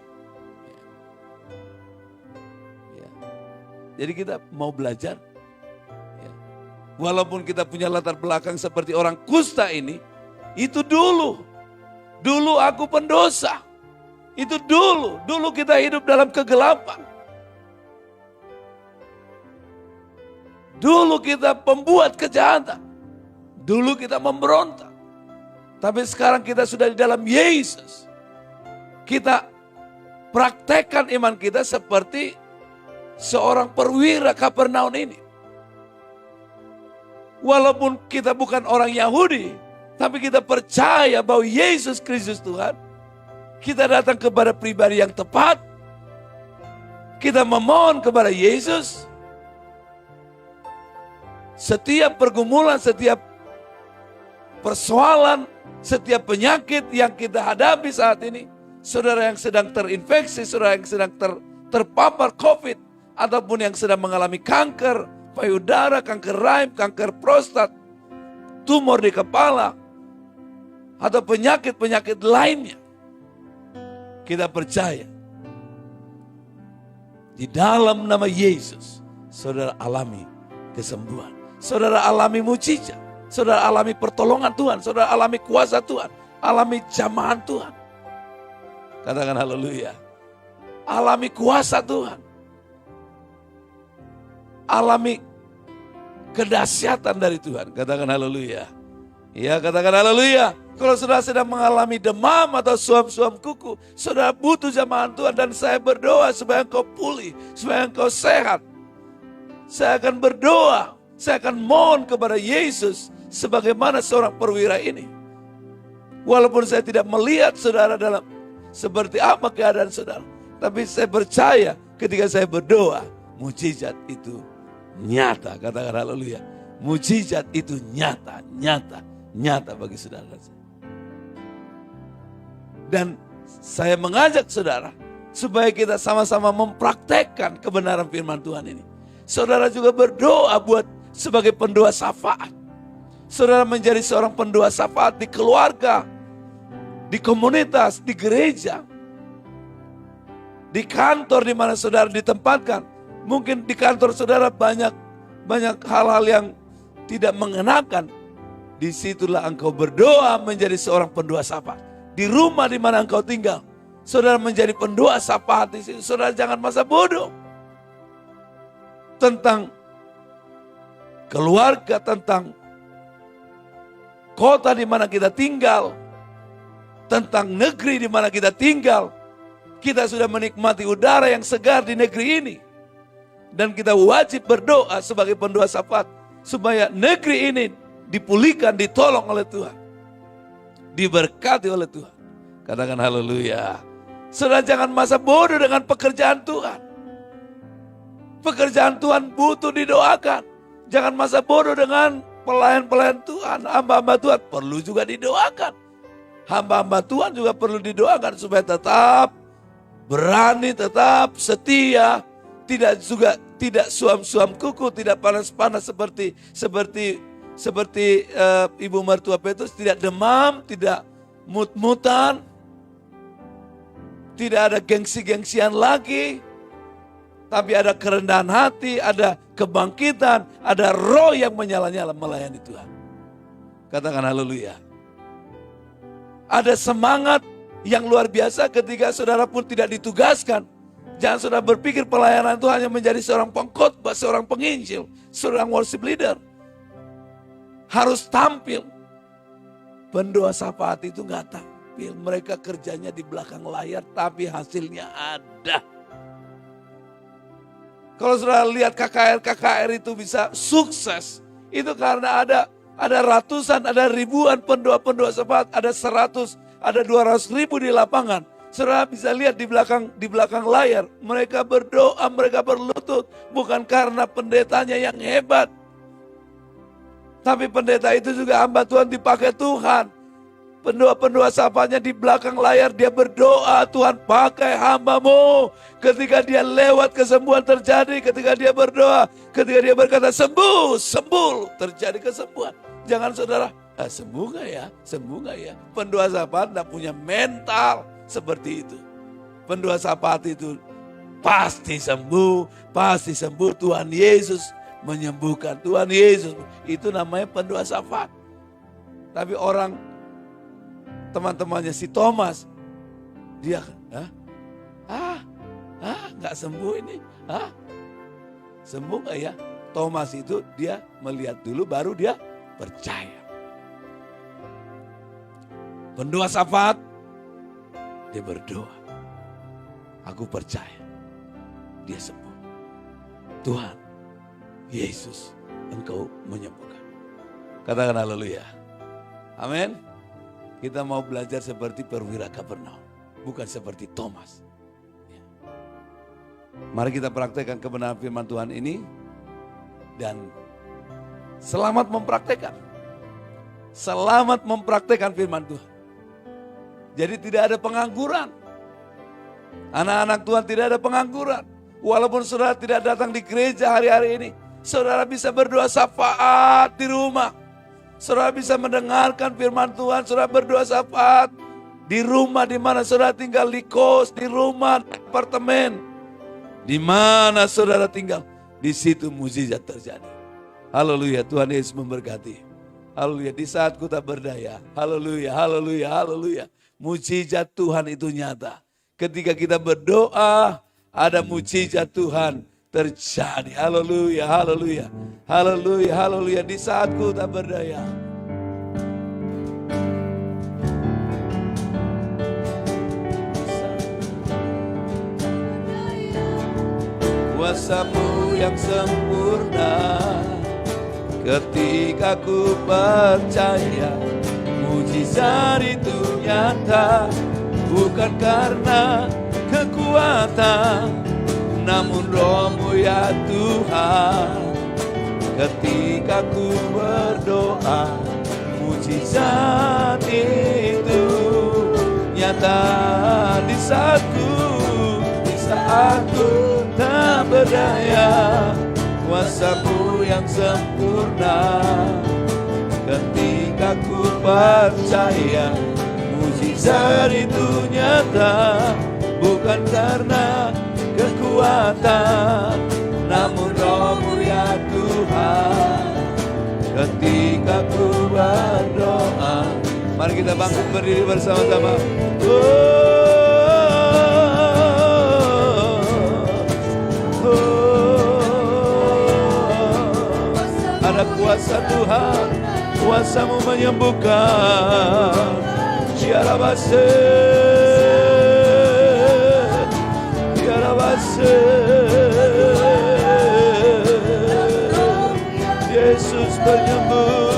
Ya. Jadi kita mau belajar. Ya. Walaupun kita punya latar belakang seperti orang kusta ini, itu dulu. Dulu aku pendosa. Itu dulu kita hidup dalam kegelapan. Dulu kita pembuat kejahatan. Dulu kita memberontak. Tapi sekarang kita sudah di dalam Yesus. Kita praktekkan iman kita seperti seorang perwira Kapernaum ini. Walaupun kita bukan orang Yahudi, tapi kita percaya bahwa Yesus Kristus Tuhan. Kita datang kepada pribadi yang tepat. Kita memohon kepada Yesus. Setiap pergumulan, setiap persoalan, setiap penyakit yang kita hadapi saat ini, saudara yang sedang terinfeksi, saudara yang sedang terpapar COVID, ataupun yang sedang mengalami kanker payudara, kanker rahim, kanker prostat, tumor di kepala, atau penyakit-penyakit lainnya, kita percaya di dalam nama Yesus, saudara alami kesembuhan, saudara alami mujizat, saudara alami pertolongan Tuhan, saudara alami kuasa Tuhan, alami jamahan Tuhan. Katakan haleluya. Alami kuasa Tuhan. Alami kedahsyatan dari Tuhan. Katakan haleluya. Ya, katakan haleluya. Kalau saudara sedang mengalami demam atau suam-suam kuku, saudara butuh jamahan Tuhan, dan saya berdoa supaya engkau pulih, supaya engkau sehat. Saya akan berdoa, saya akan mohon kepada Yesus sebagaimana seorang perwira ini. Walaupun saya tidak melihat saudara dalam seperti apa keadaan saudara, tapi saya percaya ketika saya berdoa, mujizat itu nyata. Katakan haleluya. Mujizat itu nyata bagi saudara. Dan saya mengajak saudara supaya kita sama-sama mempraktekkan kebenaran firman Tuhan ini. Saudara juga berdoa buat sebagai pendoa syafaat. Saudara menjadi seorang pendoa syafaat di keluarga, di komunitas, di gereja, di kantor di mana saudara ditempatkan. Mungkin di kantor saudara banyak hal-hal yang tidak mengenakan. Disitulah engkau berdoa menjadi seorang pendoa syafaat. Di rumah di mana engkau tinggal, saudara menjadi pendoa syafaat di situ. Saudara jangan masa bodoh tentang keluarga, tentang kota di mana kita tinggal, tentang negeri di mana kita tinggal. Kita sudah menikmati udara yang segar di negeri ini, dan kita wajib berdoa sebagai pendoa syafaat supaya negeri ini dipulihkan, ditolong oleh Tuhan, diberkati oleh Tuhan. Katakan haleluya. Saudara jangan masa bodoh dengan pekerjaan Tuhan. Pekerjaan Tuhan butuh didoakan. Jangan masa bodoh dengan pelayan-pelayan Tuhan, hamba-hamba Tuhan perlu juga didoakan. Hamba-hamba Tuhan juga perlu didoakan supaya tetap berani, tetap setia, tidak suam-suam kuku, tidak panas-panas seperti ibu mertua Petrus, tidak demam, tidak mut-mutan, tidak ada gengsi-gengsian lagi, tapi ada kerendahan hati, ada kebangkitan, ada roh yang menyala-nyala melayani Tuhan. Katakan haleluya. Ada semangat yang luar biasa ketika saudara pun tidak ditugaskan. Jangan saudara berpikir pelayanan itu hanya menjadi seorang pengkhotbah, seorang penginjil, seorang worship leader. Harus tampil. Pendoa syafaat itu nggak tampil. Mereka kerjanya di belakang layar tapi hasilnya ada. Kalau saudara lihat KKR itu bisa sukses. Itu karena ada ratusan, ada ribuan pendoa-pendoa syafaat, ada 100, ada 200 ribu di lapangan. Saudara bisa lihat di belakang layar, mereka berdoa, mereka berlutut, bukan karena pendetanya yang hebat. Tapi pendeta itu juga hamba Tuhan, dipakai Tuhan. Pendoa-pendoa syafaatnya di belakang layar, dia berdoa, Tuhan pakai hambamu. Ketika dia lewat, kesembuhan terjadi. Ketika dia berdoa, ketika dia berkata sembuh, terjadi kesembuhan. Jangan saudara, sembuh gak ya? Sembuh gak ya? Pendoa syafaat tidak punya mental seperti itu. Pendoa syafaat itu pasti sembuh. Tuhan Yesus menyembuhkan. Tuhan Yesus, itu namanya pendoa syafaat. Tapi teman-temannya si Thomas, dia nggak sembuh ini, sembuh nggak ya? Thomas itu dia melihat dulu, baru dia percaya. Pendoa syafaat, dia berdoa, aku percaya, dia sembuh. Tuhan Yesus, Engkau menyembuhkan. Katakan haleluya. Amin. Kita mau belajar seperti perwira Kapernaum, bukan seperti Thomas. Ya. Mari kita praktekkan kebenaran firman Tuhan ini dan selamat mempraktekkan. Selamat mempraktekkan firman Tuhan. Jadi tidak ada pengangguran. Anak-anak Tuhan tidak ada pengangguran. Walaupun saudara tidak datang di gereja hari-hari ini, saudara bisa berdoa syafaat di rumah. Saudara bisa mendengarkan firman Tuhan, saudara berdoa syafaat di rumah, di mana saudara tinggal, di kos, di rumah, di apartemen. Di mana saudara tinggal, di situ mukjizat terjadi. Haleluya, Tuhan Yesus memberkati. Haleluya, di saat kita berdaya. Haleluya, haleluya, haleluya. Mukjizat Tuhan itu nyata. Ketika kita berdoa, ada mukjizat Tuhan terjadi. Haleluya, haleluya. Haleluya, haleluya. Di saat ku tak berdaya. Kuasamu yang sempurna, ketika ku percaya, mujizat itu nyata, bukan karena kekuatan, namun Roh-Mu ya Tuhan. Ketika ku berdoa, mujizat itu nyata. Di saat ku tak berdaya, kuasa-Mu yang sempurna. Ketika ku percaya, mujizat itu nyata, bukan karena kekuatan, namun Roh-Mu ya Tuhan. Ketika ku berdoa, mari kita bangkit berdiri bersama-sama. Ada kuasa Tuhan, kuasa-Mu menyembuhkan. Tiada base, tiada base. Yesus penyembuh.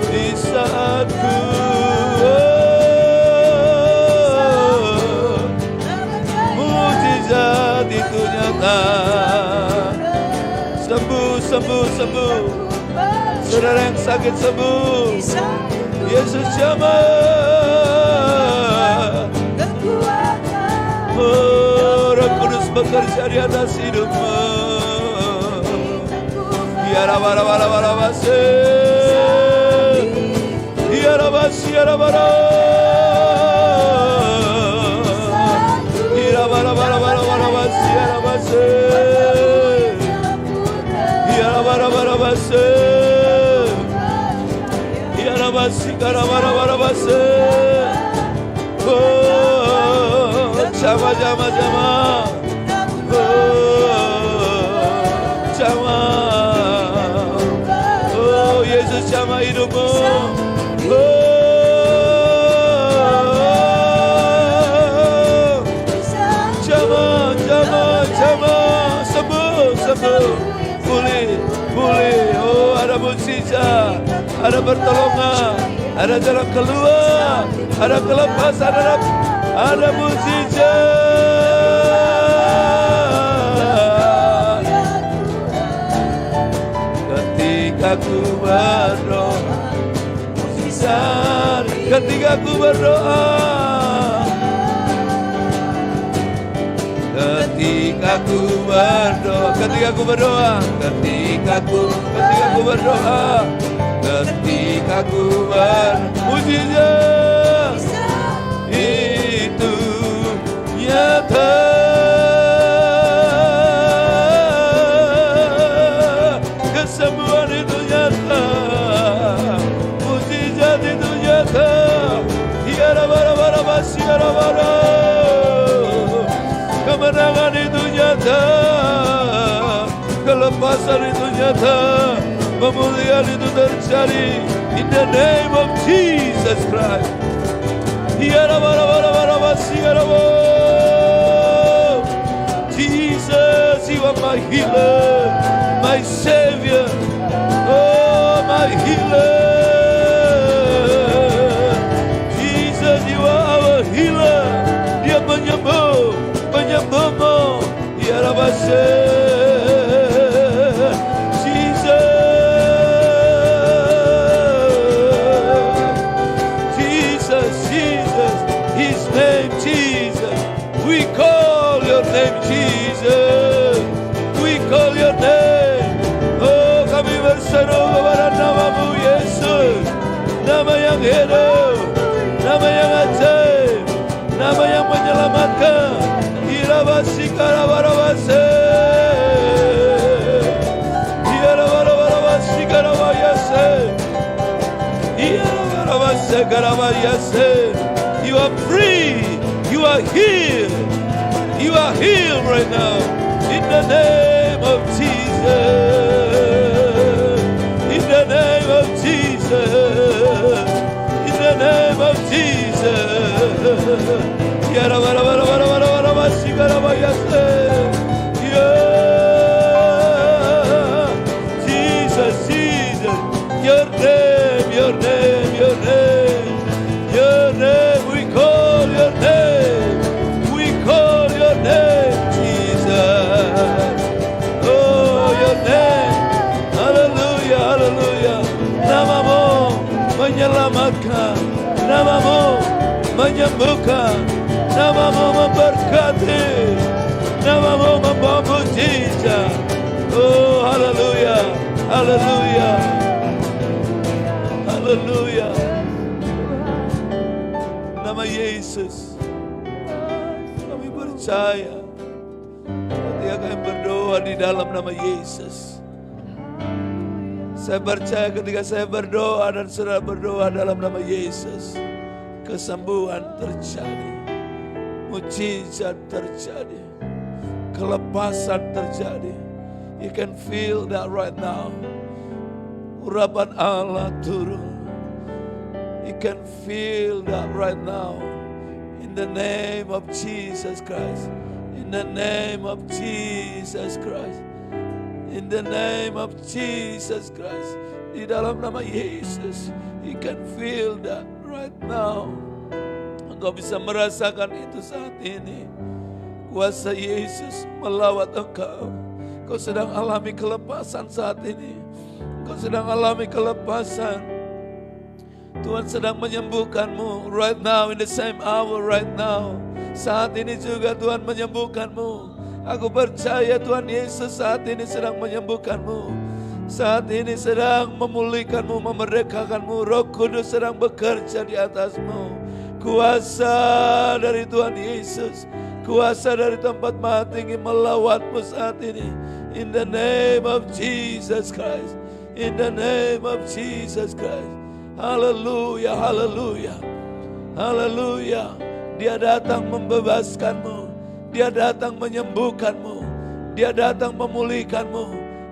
Di saat ku mujizat itu nyata. sembuh, sembuh. Saudara yang sakit sembuh. Yesus jamah. Oh, Roh Kudus bekerja di atas hidupmu. Ya Rabba Rabba Rabba Rabba Se. Ya Rabba Ya Rabba Rabba. Ya Rabba Rabba Rabba Rabba Rabba Se. Ya Rabba Se. Ya Rabba Rabba Rabba Se. Ya Rabba Si Rabba Rabba Rabba Se. Oh, jama jama jama. Oh, jama. Oh, Yesus jama hidupmu. Oh, jama jama jama. Sembuh sembuh. Pulih pulih. Oh, ada mukjizat, ada pertolongan, ada jalan keluar, ada kelepasan, ada mukjizat. Ketika ku berdoa, mukjizat. Ketika ku berdoa, ketika ku berdoa, ketika ku berdoa, ketika ku berdoa, ketika ku mukjizat itu nyata. Kesembuhan itu nyata, mukjizat itu nyata. Ya Rabba Rabba Rabba Ya Rabba Rabba. Kemenangan itu nyata, kelepasan itu nyata, pemulihan itu terjadi in the name of Jesus Christ. Ya Rabba Rabba Rabba Rabba Ya Rabba. Jesus, you are my healer, my savior, oh my healer. Jesus, you are our healer. Dia penyembuh, penyembuhmu. Ya Rabba Jesus, Jesus, His name Jesus. We call your name Jesus. We call your name. Oh, kami berseru kepada namamu Yesus. Nama yang hidup, nama yang ajaib, nama yang menyelamatkan. Irabasi karabarabase. Irabarabarabasi karabayase. Irabarabarabase karabayase. You are free. You are healed. You are healed right now. In the name of Jesus. In the name of Jesus. In the name of Jesus. Ya Rabba Rabba Rabba Rabba Rabba Sikarabayase. Yeah. Jesus, Jesus. Your name, your name, your name. Your name, we call your name. We call your name, Jesus. Oh, your name. Hallelujah, hallelujah. Namamu menyelamatkan. Namamu menyembuhkan. Namamu memberkati. Namamu membawa mukjizat. Oh, haleluya, haleluya, haleluya. Nama Yesus, kami percaya ketika kami berdoa di dalam nama Yesus. Saya percaya ketika saya berdoa dan saudara berdoa dalam nama Yesus, kesembuhan terjadi, mukjizat terjadi, kelepasan terjadi. You can feel that right now. Urapan Allah turun. You can feel that right now. In the name of Jesus Christ. In the name of Jesus Christ. In the name of Jesus Christ. Di dalam nama Yesus. You can feel that right now. Engkau bisa merasakan itu saat ini. Kuasa Yesus melawat engkau. Kau sedang alami kelepasan saat ini. Kau sedang alami kelepasan. Tuhan sedang menyembuhkanmu right now, in the same hour right now. Saat ini juga Tuhan menyembuhkanmu. Aku percaya Tuhan Yesus saat ini sedang menyembuhkanmu. Saat ini sedang memulihkanmu, memerdekakanmu. Roh Kudus sedang bekerja di atasmu. Kuasa dari Tuhan Yesus, kuasa dari tempat Maha Tinggi melawatmu saat ini. In the name of Jesus Christ. In the name of Jesus Christ. Haleluya, haleluya, haleluya. Dia datang membebaskanmu. Dia datang menyembuhkanmu. Dia datang memulihkanmu,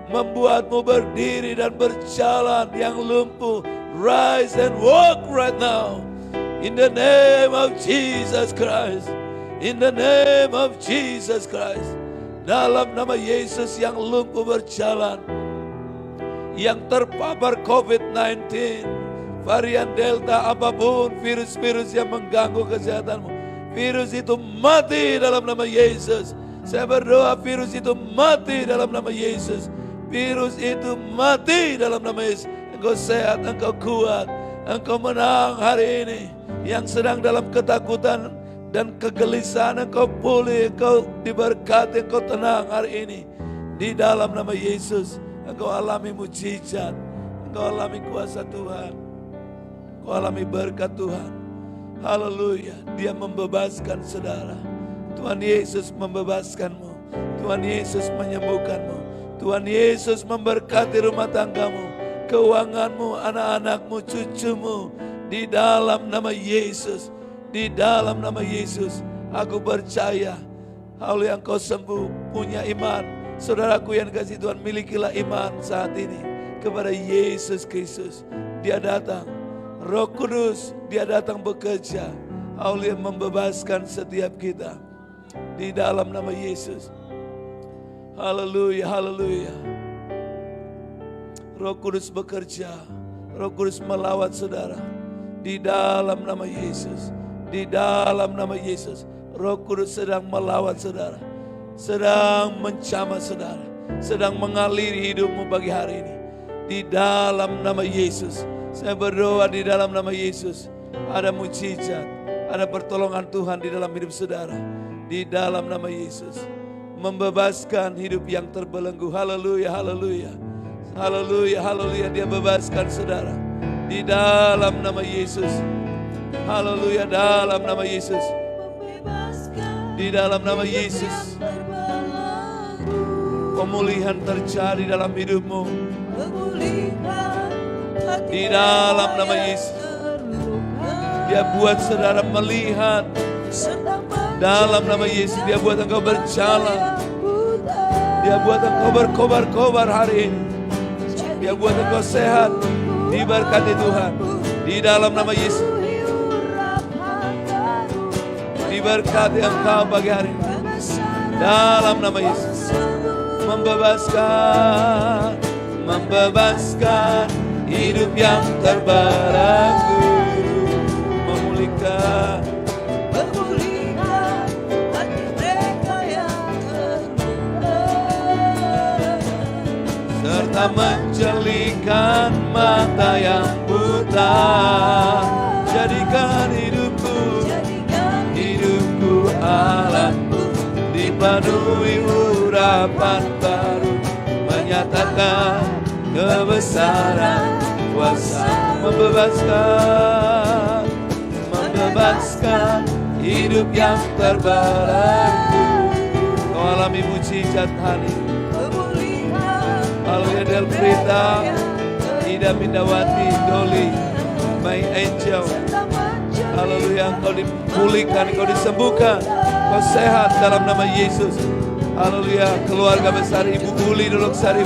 membuatmu berdiri dan berjalan yang lumpuh. Rise and walk right now. In the name of Jesus Christ. In the name of Jesus Christ. Dalam nama Yesus yang lumpuh berjalan, yang terpapar COVID-19, varian Delta apapun, virus-virus yang mengganggu kesehatanmu, virus itu mati dalam nama Yesus. Saya berdoa virus itu mati dalam nama Yesus. Virus itu mati dalam nama Yesus. Engkau sehat, engkau kuat, engkau menang hari ini. Yang sedang dalam ketakutan dan kegelisahan, engkau pulih, engkau diberkati, engkau tenang hari ini. Di dalam nama Yesus, engkau alami mujizat, engkau alami kuasa Tuhan, engkau alami berkat Tuhan. Haleluya, Dia membebaskan saudara. Tuhan Yesus membebaskanmu. Tuhan Yesus menyembuhkanmu. Tuhan Yesus memberkati rumah tanggamu, keuanganmu, anak-anakmu, cucumu. Di dalam nama Yesus, di dalam nama Yesus, aku percaya. Haleluya, engkau sembuh, punya iman. Saudaraku yang kasih Tuhan, milikilah iman saat ini kepada Yesus Kristus. Dia datang, Roh Kudus, Dia datang bekerja. Haleluya, membebaskan setiap kita di dalam nama Yesus. Haleluya, haleluya. Roh Kudus bekerja, Roh Kudus melawat saudara. Di dalam nama Yesus, di dalam nama Yesus, Roh Kudus sedang melawat saudara, sedang mencamah saudara, sedang mengaliri hidupmu pagi hari ini. Di dalam nama Yesus, saya berdoa di dalam nama Yesus, ada mujizat, ada pertolongan Tuhan di dalam hidup saudara. Di dalam nama Yesus, membebaskan hidup yang terbelenggu. Haleluya, haleluya, haleluya, haleluya. Dia bebaskan saudara. Di dalam nama Yesus. Haleluya, dalam nama Yesus. Di dalam nama Yesus. Pemulihan terjadi dalam hidupmu. Di dalam nama Yesus. Dia buat saudara melihat. Dalam nama Yesus, Dia buat engkau berjalan. Dia buat engkau berkobar-kobar hari ini. Dia buat engkau sehat. Diberkati Tuhan. Di dalam nama Yesus. Diberkati engkau pagi hari ini. Dalam nama Yesus. Membebaskan, membebaskan hidup yang terbelenggu. Memulihkan, memulihkan hati mereka yang terluka, serta menjelikan mata yang buta. Jadikan hidupku, hidupku alatku, dipenuhi urapan baru, menyatakan kebesaran kuasa. Membebaskan, membebaskan hidup yang terbelenggu. Kau alami mujizat hari ini. Haleluya, Delprita, Ida Mindawati, Doli, my angel. Haleluya, engkau dipulihkan, engkau disembuhkan, engkau sehat dalam nama Yesus. Haleluya, keluarga besar Ibu Uli Dolok Sari,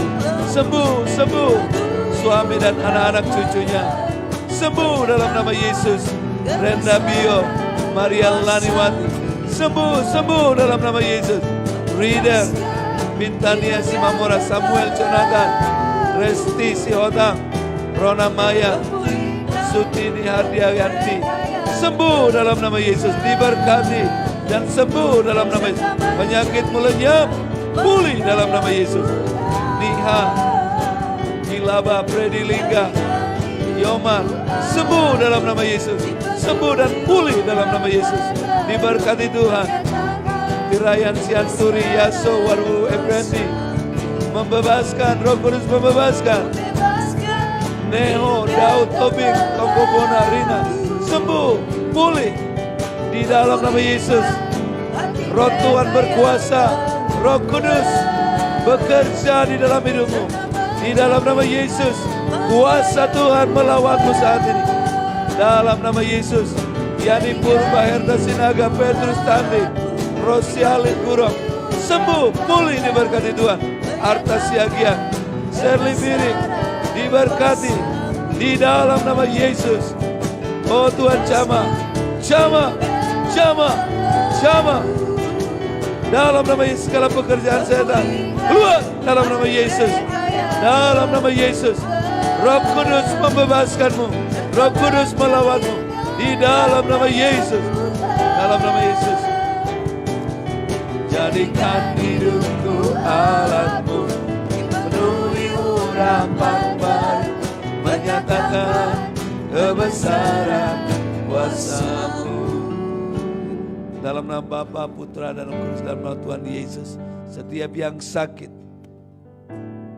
sembuh, sembuh. Suami dan anak-anak cucunya, sembuh dalam nama Yesus. Renda Bio, Maria Laniwati, sembuh, sembuh dalam nama Yesus. Reader, Bintania Simamora, Samuel Jonathan, Resti Sihotang, Rona Maya, Sutini Hardiayanti, sembuh dalam nama Yesus. Diberkati dan sembuh dalam nama Yesus. Penyakitmu lenyap, pulih dalam nama Yesus. Niha, Kilaba, Freddy Lingga, Yoman, sembuh dalam nama Yesus. Sembuh dan pulih dalam nama Yesus. Diberkati Tuhan. Dirayan Sianturi, Yaso, Waru, Efrendi, membebaskan, Roh Kudus membebaskan. Neho, Daud, Tobing, Tongkobona, Rina, sembuh, pulih di dalam nama Yesus. Roh Tuhan berkuasa, Roh Kudus bekerja di dalam hidupmu. Di dalam nama Yesus, kuasa Tuhan melawanmu saat ini. Dalam nama Yesus, Yani Purba, Herda Sinaga, Petrus Tandi, Rosialin Gurong, sembuh, pulih diberkati Tuhan. Arta Siagian, Serli Biring, diberkati di dalam nama Yesus. Oh Tuhan, jamah, jamah, jamah, jamah. Dalam nama Yesus, segala pekerjaan setan keluar dalam nama Yesus. Dalam nama Yesus, Roh Kudus membebaskanmu, Roh Kudus melawanmu. Di dalam nama Yesus, dalam nama Yesus. Jadikan hidupku alatmu, penuhi urapan baru, menyatakan kebesaran kuasa-Mu. Dalam nama Bapa, Putra, dan Roh Kudus, dalam nama Tuhan Yesus, setiap yang sakit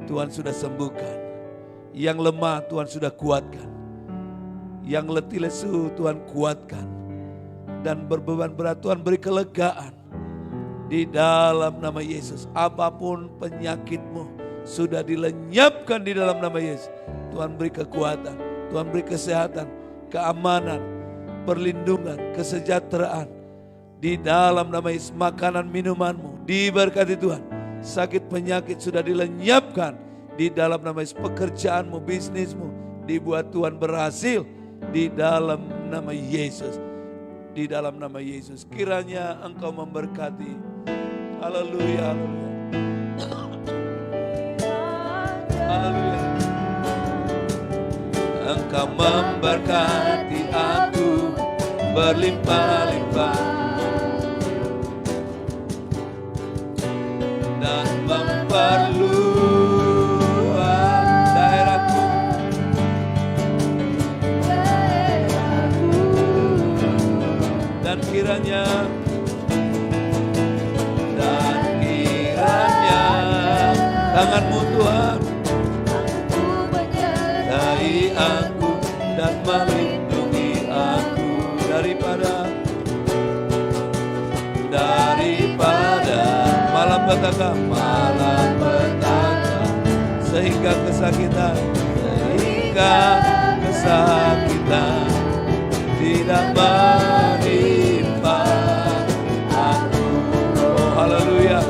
Tuhan sudah sembuhkan, yang lemah Tuhan sudah kuatkan, yang letih lesu Tuhan kuatkan, dan berbeban berat Tuhan beri kelegaan. Di dalam nama Yesus, apapun penyakitmu sudah dilenyapkan di dalam nama Yesus. Tuhan beri kekuatan, Tuhan beri kesehatan, keamanan, perlindungan, kesejahteraan. Di dalam nama Yesus, makanan minumanmu diberkati Tuhan. Sakit penyakit sudah dilenyapkan di dalam nama Yesus. Pekerjaanmu, bisnismu dibuat Tuhan berhasil di dalam nama Yesus. Di dalam nama Yesus, kiranya Engkau memberkati. Haleluya, haleluya. Engkau memberkati aku berlimpah-limpah dan memperluas daerahku. Dan kiranya tangan-Mu Tuhan menyertai aku dan melindungi aku daripada malapetaka sehingga kesakitan tidak menimpa aku. Oh haleluya,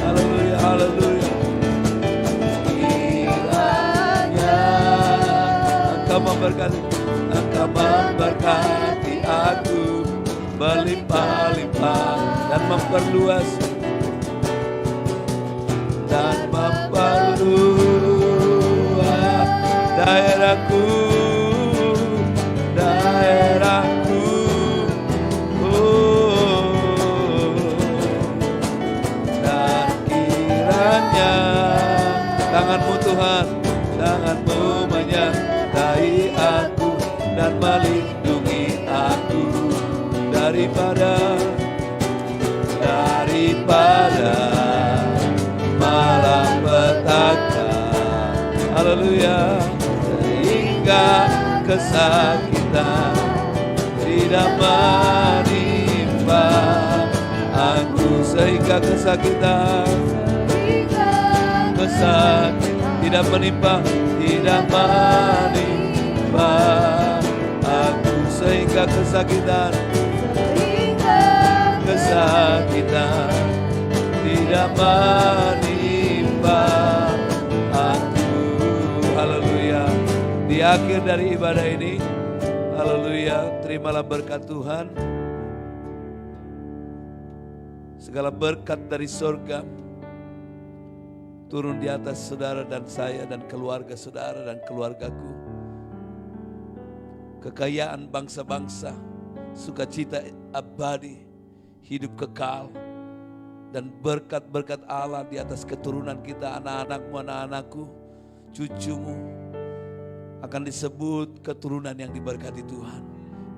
haleluya, haleluya. Engkau memberkati aku berlimpah-limpah dan memperluas daerahku, dan kiranya tangan-Mu Tuhan, tangan-Mu menyertai aku dan melindungi aku daripada malapetaka. Haleluya. Sehingga kesakitan tidak menimpa aku. Sehingga kesakitan tidak menimpa aku. Sehingga kesakitan tidak menimpa aku. Haleluya. Di akhir dari ibadah ini, haleluya, terimalah berkat Tuhan. Segala berkat dari surga turun di atas saudara dan saya dan keluarga saudara dan keluargaku. Kekayaan bangsa-bangsa, sukacita abadi, hidup kekal, Dan berkat-berkat Allah di atas keturunan kita, anak-anakmu, anak-anakku, cucumu, akan disebut keturunan yang diberkati Tuhan.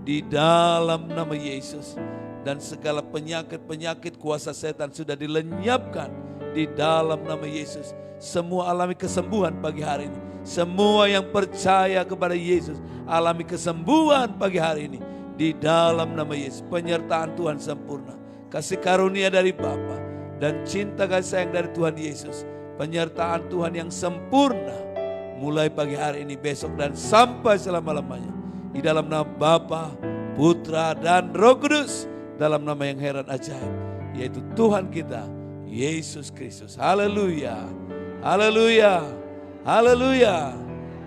Di dalam nama Yesus. Dan segala penyakit-penyakit kuasa setan sudah dilenyapkan di dalam nama Yesus. Semua alami kesembuhan pagi hari ini. Semua yang percaya kepada Yesus alami kesembuhan pagi hari ini. Di dalam nama Yesus. Penyertaan Tuhan sempurna. Kasih karunia dari Bapa dan cinta kasih sayang dari Tuhan Yesus. Penyertaan Tuhan yang sempurna mulai pagi hari ini, besok dan sampai selama-lamanya. Di dalam nama Bapa, Putra dan Roh Kudus. Dalam nama yang heran ajaib, yaitu Tuhan kita Yesus Kristus. Haleluya. Haleluya. Haleluya.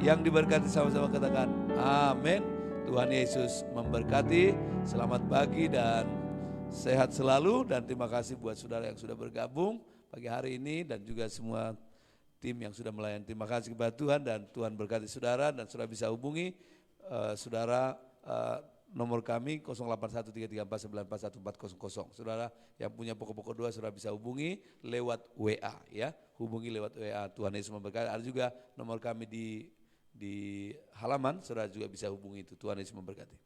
Yang diberkati sama-sama katakan amin. Tuhan Yesus memberkati. Selamat pagi dan sehat selalu, dan terima kasih buat saudara yang sudah bergabung pagi hari ini dan juga semua tim yang sudah melayani. Terima kasih kepada Tuhan dan Tuhan berkati saudara, dan saudara bisa hubungi saudara nomor kami 081334941440. Saudara yang punya pokok-pokok doa saudara bisa hubungi lewat WA ya. Hubungi lewat WA. Tuhan Yesus memberkati. Ada juga nomor kami di halaman, saudara juga bisa hubungi itu. Tuhan Yesus memberkati.